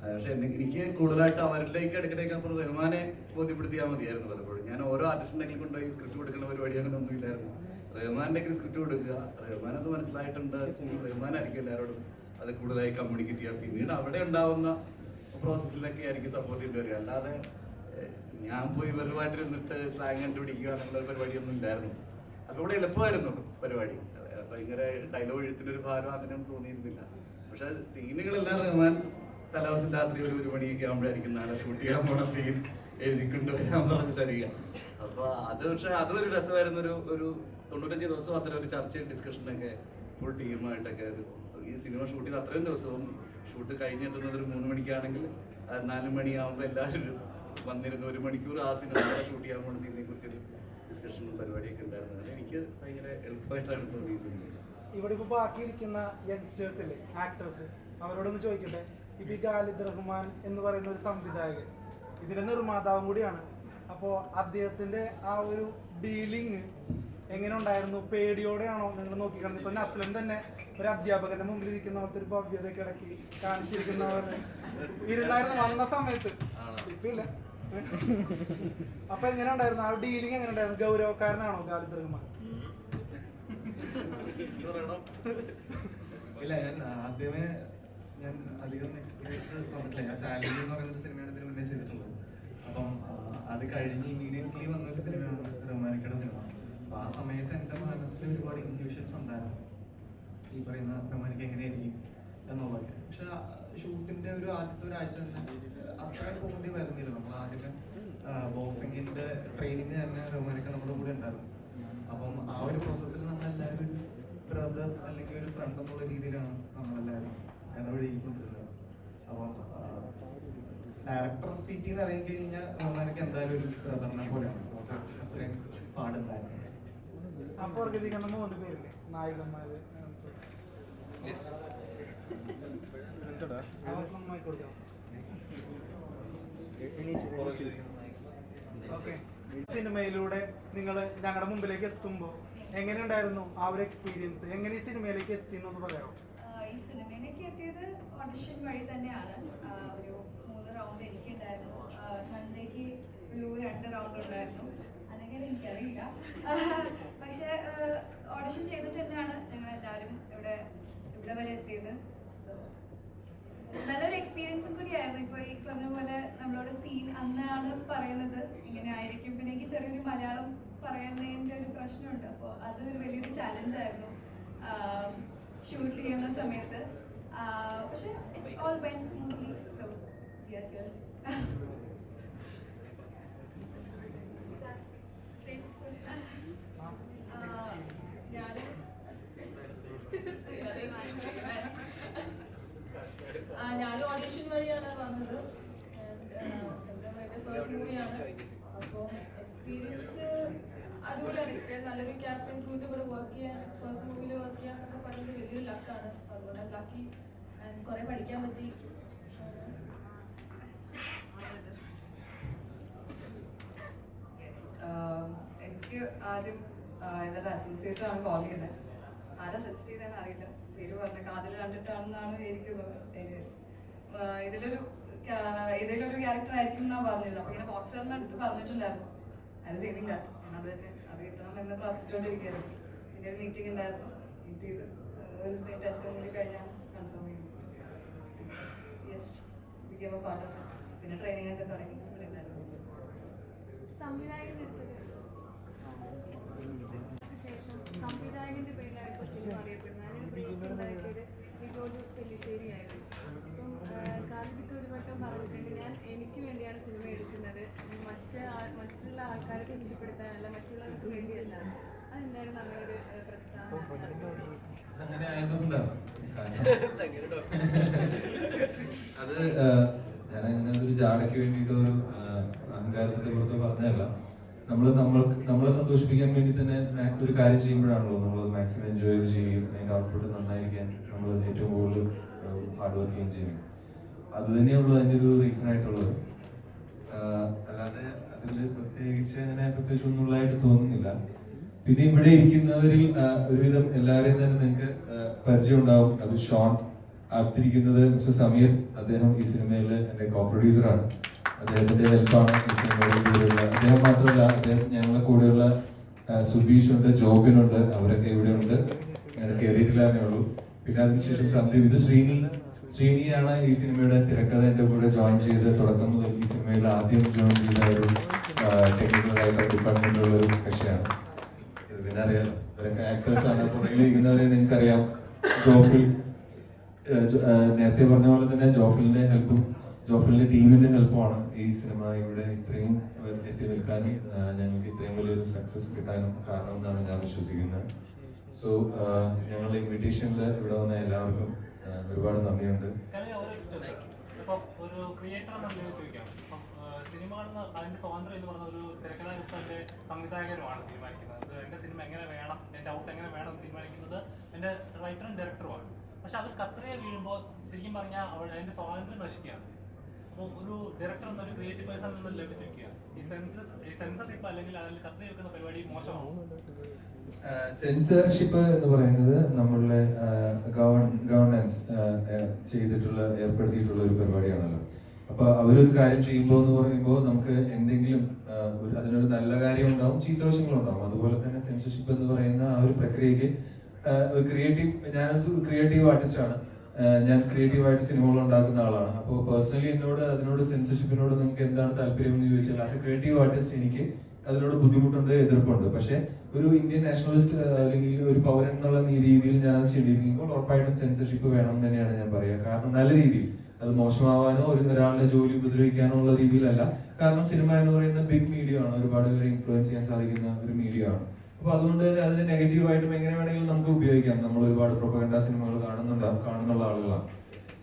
പക്ഷെ എനിക്ക് കൂടുതലായിട്ട് അവരിലേക്ക് ഇടയ്ക്കിടയ്ക്ക് അപ്പുറം റഹ്മാനെ ബോധ്യപ്പെടുത്തിയാൽ മതിയായിരുന്നു. പലപ്പോഴും ഞാൻ ഓരോ ആർട്ടിസ്റ്റിനെങ്കിലും കൊണ്ടുപോയി സ്ക്രിപ്റ്റ് കൊടുക്കുന്ന പരിപാടി അങ്ങനെ ഒന്നും ഇല്ലായിരുന്നു. റഹ്മാന്റെ സ്ക്രിപ്റ്റ് കൊടുക്കുക, റഹ്മാൻ അത് മനസ്സിലായിട്ടുണ്ട്, റഹ്മാനായിരിക്കും എല്ലാവരോടും അത് കൂടുതലായി കമ്മ്യൂണിക്കേറ്റ് ചെയ്യുക. പിന്നീട് അവിടെ ഉണ്ടാവുന്ന പ്രോസസ്സിലൊക്കെ ആയിരിക്കും സപ്പോർട്ട് ചെയ്ത് വരിക. അല്ലാതെ ഞാൻ പോയി വെറുമായിട്ട് ഇരുന്നിട്ട് സ്ലാങ് കണ്ടുപിടിക്കുക എന്നുള്ള പരിപാടിയൊന്നും ഇല്ലായിരുന്നു. അതുകൂടെ എളുപ്പമായിരുന്നു പരിപാടി. ഭയങ്കര ഡയലോഗ് എഴുത്തിനൊരു ഭാരം അങ്ങനെയൊന്നും തോന്നിയിരുന്നില്ല. പക്ഷെ സീനുകളെല്ലാം റഹ്മാൻ തലേദിവസം രാത്രി ഒരു 1 മണിയൊക്കെ ആകുമ്പോഴായിരിക്കും നാളെ ഷൂട്ട് ചെയ്യാൻ പോണ സീൻ എഴുതിക്കൊണ്ട് വരാൻ പറഞ്ഞു തരിക. അപ്പൊ അത് പക്ഷെ അതൊരു രസമായിരുന്നു. ഒരു 95 ദിവസം അത്ര ഒരു ചർച്ചയും ഡിസ്കഷനൊക്കെ ഫുൾ ടീമായിട്ടൊക്കെ. ഈ സിനിമ ഷൂട്ട് ചെയ്ത് അത്രയും ദിവസവും ഷൂട്ട് കഴിഞ്ഞെത്തുന്നത് ഒരു 3 മണിക്കാണെങ്കിൽ 4 മണിയാകുമ്പോൾ എല്ലാവരും വന്നിരുന്നു 1 മണിക്കൂർ ആ സിനിമ ഷൂട്ട് ചെയ്യാൻ പോകുന്ന സീനിനെ കുറിച്ചൊരു ഡിസ്കഷനും പരിപാടിയൊക്കെ ഉണ്ടായിരുന്നു. എനിക്ക് ഭയങ്കര എളുപ്പമായിട്ടാണ് തോന്നിയിരുന്നത്. ഇവിടെ ഇപ്പൊ ബാക്കിയിരിക്കുന്ന യങ്സ്റ്റേഴ്സ് അല്ലേ, ആക്ടേഴ്സ്, അവരോടൊന്ന് ചോദിക്കട്ടെ. ഇപ്പൊ ഈ ഖാലിദ് റഹ്മാൻ എന്ന് പറയുന്ന ഒരു സംവിധായകൻ, ഇതിന്റെ നിർമ്മാതാവും കൂടിയാണ്. അപ്പോൾ അദ്ദേഹത്തിന്റെ ആ ഒരു ഡീലിങ് എങ്ങനെ ഉണ്ടായിരുന്നു? പേടിയോടെയാണോ നിങ്ങൾ നോക്കിക്കാണുന്നത്? ഇപ്പൊ നസ്ലൻ തന്നെ ഒരു അധ്യാപകന്റെ മുമ്പിൽ ഇരിക്കുന്ന പോലത്തെ ഒരു ഭവ്യതയൊക്കെ ഇടയ്ക്ക് കാണിച്ചിരിക്കുന്നവർ ഇരുന്നായിരുന്നു വന്ന സമയത്ത്. ഇപ്പൊ ഇല്ല. അപ്പൊ എങ്ങനെ ഉണ്ടായിരുന്നു ആ ഡീലിങ്? എങ്ങനെ ഉണ്ടായിരുന്നു? ഗൗരവക്കാരനാണോ ഖാലിദ് റഹ്മാൻ? ഇല്ല, ഞാൻ ആദ്യമേ അധികം എക്സ്പീരിയൻസ് പറഞ്ഞിട്ടില്ല. ഞാൻ ഫാമിലി എന്ന് പറയുന്ന സിനിമയാണ് ഇതിന് മുന്നേ ചെയ്തിട്ടുള്ളത്. അപ്പം അത് കഴിഞ്ഞ് ഇമ്മീഡിയറ്റ്ലി വന്നൊരു സിനിമയാണ് റഹ്മാനിക്കയുടെ സിനിമ. അപ്പൊ ആ സമയത്ത് എൻ്റെ മനസ്സിൽ ഒരുപാട് ഇൻക്ലൂഷൻസ് ഉണ്ടായിരുന്നു, ഈ പറയുന്ന റഹ്മാനിക്ക് എങ്ങനെയായിരിക്കും എന്നുള്ളത്. പക്ഷെ ഷൂട്ടിന്റെ ആദ്യത്തെ ഒരാഴ്ച തന്നെ അത്രയും പോകേണ്ടി വരുന്നില്ല. നമ്മൾ ആദ്യമേ ബോക്സിങ്ങിന്റെ ട്രെയിനിങ് തന്നെ റഹ്മാനിക്ക നമ്മുടെ കൂടെ ഉണ്ടായിരുന്നു. അപ്പം ആ ഒരു പ്രോസസ്സിൽ നമ്മളെല്ലാവരും ഒരു ബ്രദർ അല്ലെങ്കിൽ ഒരു ഫ്രണ്ട് എന്നുള്ള രീതിയിലാണ് നമ്മളെല്ലാവരും ഇടപഴകിക്കൊണ്ടിരുന്നത്. അപ്പം ഡയറക്ടർ സീറ്റിൽ നിന്ന് ഇറങ്ങി കഴിഞ്ഞാൽ റഹ്മാനിക്ക് എന്തായാലും ഒരു ബ്രദറിനെ പോലെയാണ്. അത്രയും പാടുണ്ടായിരുന്നു. അപ്പോൾ ഓർഗനിക്കുന്ന 3 പേരില്ലേ നായകന്മാര്, അവർക്കൊന്നും കൊടുക്കാം. ഓക്കെ, സിനിമയിലൂടെ നിങ്ങൾ ഞങ്ങളുടെ മുമ്പിലേക്ക് എത്തുമ്പോൾ എങ്ങനെയുണ്ടായിരുന്നു ആ ഒരു എക്സ്പീരിയൻസ്? എങ്ങനെ ഈ സിനിമയിലേക്ക് എത്തിയെന്നൊന്ന് പറയാമോ? ഈ സിനിമയിലേക്ക് എത്തിയത് ഓഡിഷൻ വഴി തന്നെയാണ്. ഒരു 3 റൗണ്ട് എനിക്കുണ്ടായിരുന്നു, നന്ദയ്ക്ക് ഒരു 2 എന്നോട് സീൻ അന്നാണ് പറയുന്നത് ഇങ്ങനെ ആയിരിക്കും. പിന്നെ എനിക്ക് ചെറിയൊരു മലയാളം പറയുന്നതിൻ്റെ ഒരു പ്രശ്നമുണ്ട്. അപ്പോൾ അത് ഒരു വലിയൊരു ചലഞ്ചായിരുന്നു ഷൂട്ട് ചെയ്യുന്ന സമയത്ത്. പക്ഷെ it all went smoothly. So we are here. ഞാനും ഓഡീഷൻ വഴിയാണ് വന്നത്. ഫസ്റ്റ് മൂവിയാണ്. അപ്പോൾ എക്സ്പീരിയൻസ് അടിപൊളിയാണ്. നല്ലൊരു കാസ്റ്റ് ആൻഡ് ക്രൂവിൻ്റെ കൂടെ വർക്ക് ചെയ്യാൻ, ഫസ്റ്റ് മൂവിയിൽ വർക്ക് ചെയ്യാൻ എന്നൊക്കെ പറയുന്നത് വലിയൊരു ലക്കാണ്. അതുകൊണ്ട് ലക്കി ആൻഡ് കുറേ പഠിക്കാൻ പറ്റി. എനിക്ക് ആദ്യം എന്താ അസോസിയേറ്റ് ആണ് കോൾ ചെയ്യുന്നത്. ആരാ സജസ്റ്റ് ചെയ്തതെന്ന് അറിയില്ല. പേര് പറഞ്ഞ കാതിൽ കണ്ടിട്ടാണെന്നാണ് ഇരിക്കുന്നത്. ഇതിലൊരു ക്യാരക്ടർ ആയിരിക്കും എന്നാണ് പറഞ്ഞത്. അപ്പോൾ ഇങ്ങനെ ബോക്സറിന് അടുത്ത് പറഞ്ഞിട്ടുണ്ടായിരുന്നു. അത് സേവിങ് ദാറ്റ്. അത് തന്നെ അത് കിട്ടണമെന്ന് പ്രാർത്ഥിച്ചുകൊണ്ടിരിക്കുകയായിരുന്നു. പിന്നെ ഒരു മീറ്റിംഗ് ഉണ്ടായിരുന്നു. മീറ്റ് ചെയ്ത് ഒരു സ്ക്രീൻ ടെസ്റ്റ് കൂടി കഴിഞ്ഞാൽ കൺഫേം ചെയ്തു. Yes, become A part of it. പിന്നെ ട്രെയിനിങ് ഒക്കെ തുടങ്ങി. ശേഷം സംവിധായകന്റെ പേരിലാണ് ഇപ്പോൾ സിനിമ അറിയപ്പെടുന്നത്. അതിന് ബ്രേക്ക് ഉണ്ടാക്കിയത് ലിജോ ജോസ് പെല്ലിശ്ശേരിയായിരുന്നു. അപ്പം കാലിദിക്ക് ഒരു വട്ടം പറഞ്ഞിട്ടുണ്ട്, ഞാൻ എനിക്ക് വേണ്ടിയാണ് സിനിമ എടുക്കുന്നത്, മറ്റുള്ള ആൾക്കാരെ തൃപ്തിപ്പെടുത്താനല്ല, മറ്റുള്ളവർക്ക് വേണ്ടിയല്ല. അതെന്തായിരുന്നു അങ്ങനെ ഒരു പ്രസ്താവന? അങ്ങനെ ആയതുകൊണ്ടാണ് അത് ഞാനങ്ങനെ ഒരു ജാടയ്ക്ക് വേണ്ടിയിട്ട് ഒരു അഹങ്കാരത്തിന്റെ പുറത്ത് പറഞ്ഞതല്ല. നമ്മളെ സന്തോഷിപ്പിക്കാൻ വേണ്ടി തന്നെ ഒരു കാര്യം ചെയ്യുമ്പോഴാണല്ലോ നമ്മളത് മാക്സിമം എൻജോയ് ചെയ്യും. അതിന്റെ ഔട്ട്പുട്ട് നന്നായിരിക്കാൻ നമ്മൾ ഏറ്റവും കൂടുതൽ ഹാർഡ് വർക്ക് ചെയ്യുകയും ചെയ്യും. അത് തന്നെയുള്ളൂ അതിന്റെ ഒരു റീസൺ ആയിട്ടുള്ളത്. അല്ലാതെ അതിൽ പ്രത്യേകിച്ച് ഒന്നുള്ളതായിട്ട് തോന്നുന്നില്ല. പിന്നെ ഇവിടെ ഇരിക്കുന്നവരിൽ ഒരുവിധം എല്ലാവരെയും തന്നെ നിങ്ങൾക്ക് പരിചയം ഉണ്ടാവും. അത് ഷോൺ. അടുത്തിരിക്കുന്നത് മിസ്റ്റർ സമീർ. അദ്ദേഹം ഈ സിനിമയിൽ എൻ്റെ കോ പ്രൊഡ്യൂസറാണ്. അദ്ദേഹത്തിന്റെ ഹെൽപ്പാണ് ഈ സിനിമയുടെ കൂടെയുള്ള. അദ്ദേഹം മാത്രമല്ല, അദ്ദേഹം ഞങ്ങളുടെ കൂടെയുള്ള സുബീഷുണ്ട്, ജോബിനുണ്ട്. അവരൊക്കെ ഇവിടെ ഉണ്ട്. ഞങ്ങൾ കയറിയിട്ടില്ലാന്നേ ഉള്ളൂ. പിന്നെ അതിനുശേഷം സന്ദീപ്. ഇത് ശ്രീനിയാണ് ഈ സിനിമയുടെ തിരക്കഥ എൻ്റെ കൂടെ ജോയിൻ ചെയ്ത് തുടക്കം മുതൽ ഈ സിനിമയിൽ ആദ്യം ജോയിൻ ചെയ്ത ഒരു ടെക്നിക്കൽ റൈറ്റർ ഡിപ്പാർട്ട്മെന്റിലുള്ള ഒരു കക്ഷിയാണ്. ഇത് പിന്നെ അറിയാലോ, ഇവരൊക്കെ ആക്ടേഴ്സാണ്. പുറകിൽ ഇരിക്കുന്നവരെ നിങ്ങൾക്കറിയാം. ജോഫിൽ നേരത്തെ പറഞ്ഞ പോലെ തന്നെ ജോഫിലിന്റെ ടീമിന്റെ ഹെൽപ്പുമാണ് ഈ സിനിമ ഇവിടെ ഇത്രയും എത്തി നിൽക്കാനും ഞങ്ങൾക്ക് ഇത്രയും വലിയൊരു സക്സസ് കിട്ടാനും കാരണം എന്നാണ് ഞാൻ വിശ്വസിക്കുന്നത്. സോ ഞങ്ങളുടെ ഇൻവിറ്റേഷനിൽ ഇവിടെ വന്ന എല്ലാവർക്കും ഒരുപാട് നന്ദിയുണ്ട്. ഒരു ക്രിയേറ്റർ എന്നുള്ളത് ചോദിക്കാം. ഇപ്പം സിനിമകളിൽ അതിന്റെ സ്വാതന്ത്ര്യം എന്ന് പറഞ്ഞ ഒരു തിരക്കഥാകൃത്തിന്റെ സംവിധായകരുമാണ് തീരുമാനിക്കുന്നത്. എന്റെ സിനിമ എങ്ങനെ വേണം, എന്റെ ഔട്ട് എങ്ങനെ വേണം തീരുമാനിക്കുന്നത് എന്റെ റൈറ്ററും ഡയറക്ടറുമാണ്. പക്ഷെ അത് കത്രയെ വീഴുമ്പോൾ ശരിക്കും പറഞ്ഞാൽ അതിന്റെ സ്വാതന്ത്ര്യം നശിക്കുകയാണ്. അപ്പോൾ ഒരു ഡയറക്ടർ എന്നൊരു ക്രിയേറ്റീവ് പേഴ്സൺ എന്ന് ലഭിച്ചിരിക്കുക. ഈ സെൻസർഷിപ്പ് അല്ലെങ്കിൽ അതിൽ കത്രയെ വെക്കുന്ന പരിപാടി മോശമാവും. സെൻസർഷിപ്പ് എന്ന് പറയുന്നത് നമ്മളുടെ ഗവൺമെന്റ് ഏർപ്പെടുത്തിയിട്ടുള്ള ഒരു പരിപാടിയാണല്ലോ. അപ്പൊ അവരൊരു കാര്യം ചെയ്യുമ്പോൾ എന്ന് പറയുമ്പോൾ നമുക്ക് എന്തെങ്കിലും അതിനൊരു നല്ല കാര്യം ഉണ്ടാവും, ചീത്തവശങ്ങളുണ്ടാവും. അതുപോലെ തന്നെ സെൻസർഷിപ്പ് എന്ന് പറയുന്ന ആ ഒരു പ്രക്രിയക്ക് ഞാനൊരു ക്രിയേറ്റീവ് ആർട്ടിസ്റ്റാണ്. ഞാൻ ക്രിയേറ്റീവായിട്ട് സിനിമകൾ ഉണ്ടാക്കുന്ന ആളാണ്. അപ്പോൾ പേഴ്സണലി അതിനോട് സെൻസർഷിപ്പിനോട് നിങ്ങൾക്ക് എന്താണ് താല്പര്യം എന്ന് ചോദിച്ചാൽ, ആസ് എ ക്രിയേറ്റീവ് ആർട്ടിസ്റ്റ് എനിക്ക് അതിനോട് ബുദ്ധിമുട്ടുണ്ട്, എതിർപ്പുണ്ട്. പക്ഷെ ഒരു ഇന്ത്യൻ നാഷണലിസ്റ്റ് അല്ലെങ്കിൽ ഒരു പൗരൻ എന്നുള്ള രീതിയിൽ ഞാൻ അത് ചിന്തിക്കുമ്പോൾ ഉറപ്പായിട്ടും സെൻസർഷിപ്പ് വേണം എന്ന് തന്നെയാണ് ഞാൻ പറയുക. കാരണം നല്ല രീതിയിൽ, അത് മോശമാവാനോ ഒരാളുടെ ജോലി ഉപദ്രവിക്കാനോ ഉള്ള രീതിയിലല്ല. കാരണം സിനിമ എന്ന് പറയുന്ന ബിഗ് മീഡിയ ആണ്, ഒരുപാട് പേരെ ഇൻഫ്ലുവൻസ് ചെയ്യാൻ സാധിക്കുന്ന ഒരു മീഡിയ ആണ്. അപ്പൊ അതുകൊണ്ട് തന്നെ അതിന് നെഗറ്റീവായിട്ടും എങ്ങനെ വേണമെങ്കിലും നമുക്ക് ഉപയോഗിക്കാം. നമ്മൾ ഒരുപാട് പ്രൊപ്പഗൻഡ സിനിമകൾ കാണുന്നുള്ള ആളുകളാണ്.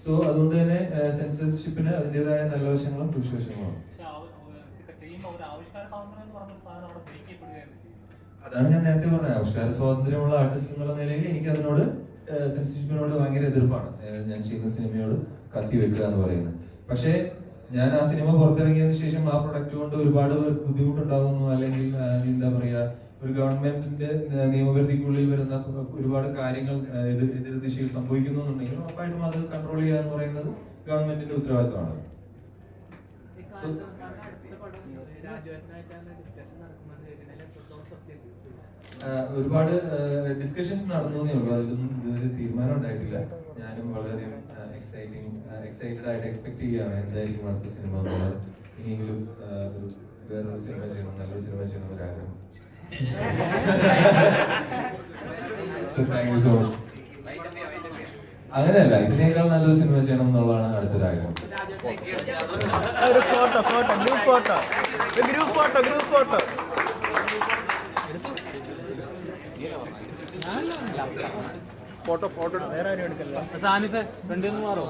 സോ അതുകൊണ്ട് തന്നെ സെൻസർഷിപ്പിന് അതിൻ്റെതായ നല്ല വശങ്ങളും ദൂഷ്യവശങ്ങളുമാണ്. അതാണ് ഞാൻ നേരത്തെ പറഞ്ഞത്. ആവിഷ്കാര സ്വാതന്ത്ര്യമുള്ള ആർട്ടിസ്റ്റ് എന്നുള്ള നിലയിൽ എനിക്ക് അതിനോട് സെൻസർഷിപ്പിനോട് ഭയങ്കര എതിർപ്പാണ്. ഞാൻ ചെയ്യുന്ന സിനിമയോട് കത്തി വെക്കുക എന്ന് പറയുന്നത്. പക്ഷേ ഞാൻ ആ സിനിമ പുറത്തിറങ്ങിയതിനു ശേഷം ആ പ്രൊഡക്റ്റ് കൊണ്ട് ഒരുപാട് ബുദ്ധിമുട്ടുണ്ടാകുന്നു, അല്ലെങ്കിൽ എന്താ പറയാ, ഒരു ഗവൺമെന്റിന്റെ നിയമപരിധിക്കുള്ളിൽ വരുന്ന ഒരുപാട് കാര്യങ്ങൾ എതിർ ദിശയിൽ സംഭവിക്കുന്നു എന്നുണ്ടെങ്കിൽ ഉറപ്പായിട്ടും അത് കൺട്രോൾ ചെയ്യുക എന്ന് പറയുന്നത് ഗവൺമെന്റിന്റെ ഉത്തരവാദിത്തമാണ്. ഒരുപാട് ഡിസ്കഷൻസ് നടന്നേ ഉള്ളൂ. അതിലൊന്നും ഇതുവരെ തീരുമാനം ഉണ്ടായിട്ടില്ല. ഞാനും വളരെയധികം എക്സൈറ്റഡ് ആയിട്ട് എക്സ്പെക്ട് ചെയ്യുകയാണ് എന്തായിരിക്കും അടുത്ത സിനിമ എന്നുള്ളത്. ഇനിയെങ്കിലും ഒരു വേറൊരു സിനിമ ചെയ്യണം, നല്ലൊരു സിനിമ ചെയ്യണം എന്നൊരാഗ്രഹം. So thank you so much. അങ്ങനെയല്ല, ഇതിനേക്കാൾ നല്ലൊരു സിനിമ ചെയ്യണം എന്നുള്ളതാണ് അടുത്തൊരാഗ്രഹം. ഒരു ഫോട്ടോ ഗ്രൂപ്പ് ഫോട്ടോ ഫോട്ടോ വേറെ ആരും എടുക്കല്ല. സാനിഫെ ഫ്രണ്ടിൽ നിന്ന് മാറോ?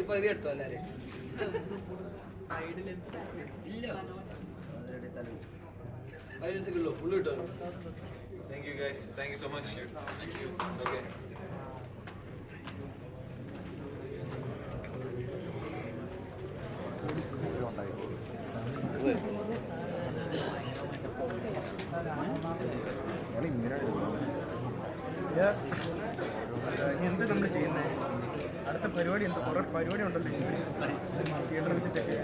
പകുതി എടുത്തോ എല്ലാവരും? ഫുള്ള് കിട്ടോ? Thank you guys. Thank you so much. Thank you. Okay. എന്ത് നമ്മൾ ചെയ്യുന്നത്? അടുത്ത പരിപാടി എന്താ? കുറെ പരിപാടി ഉണ്ടല്ലോ തിയേറ്റർ വിസിറ്റൊക്കെ.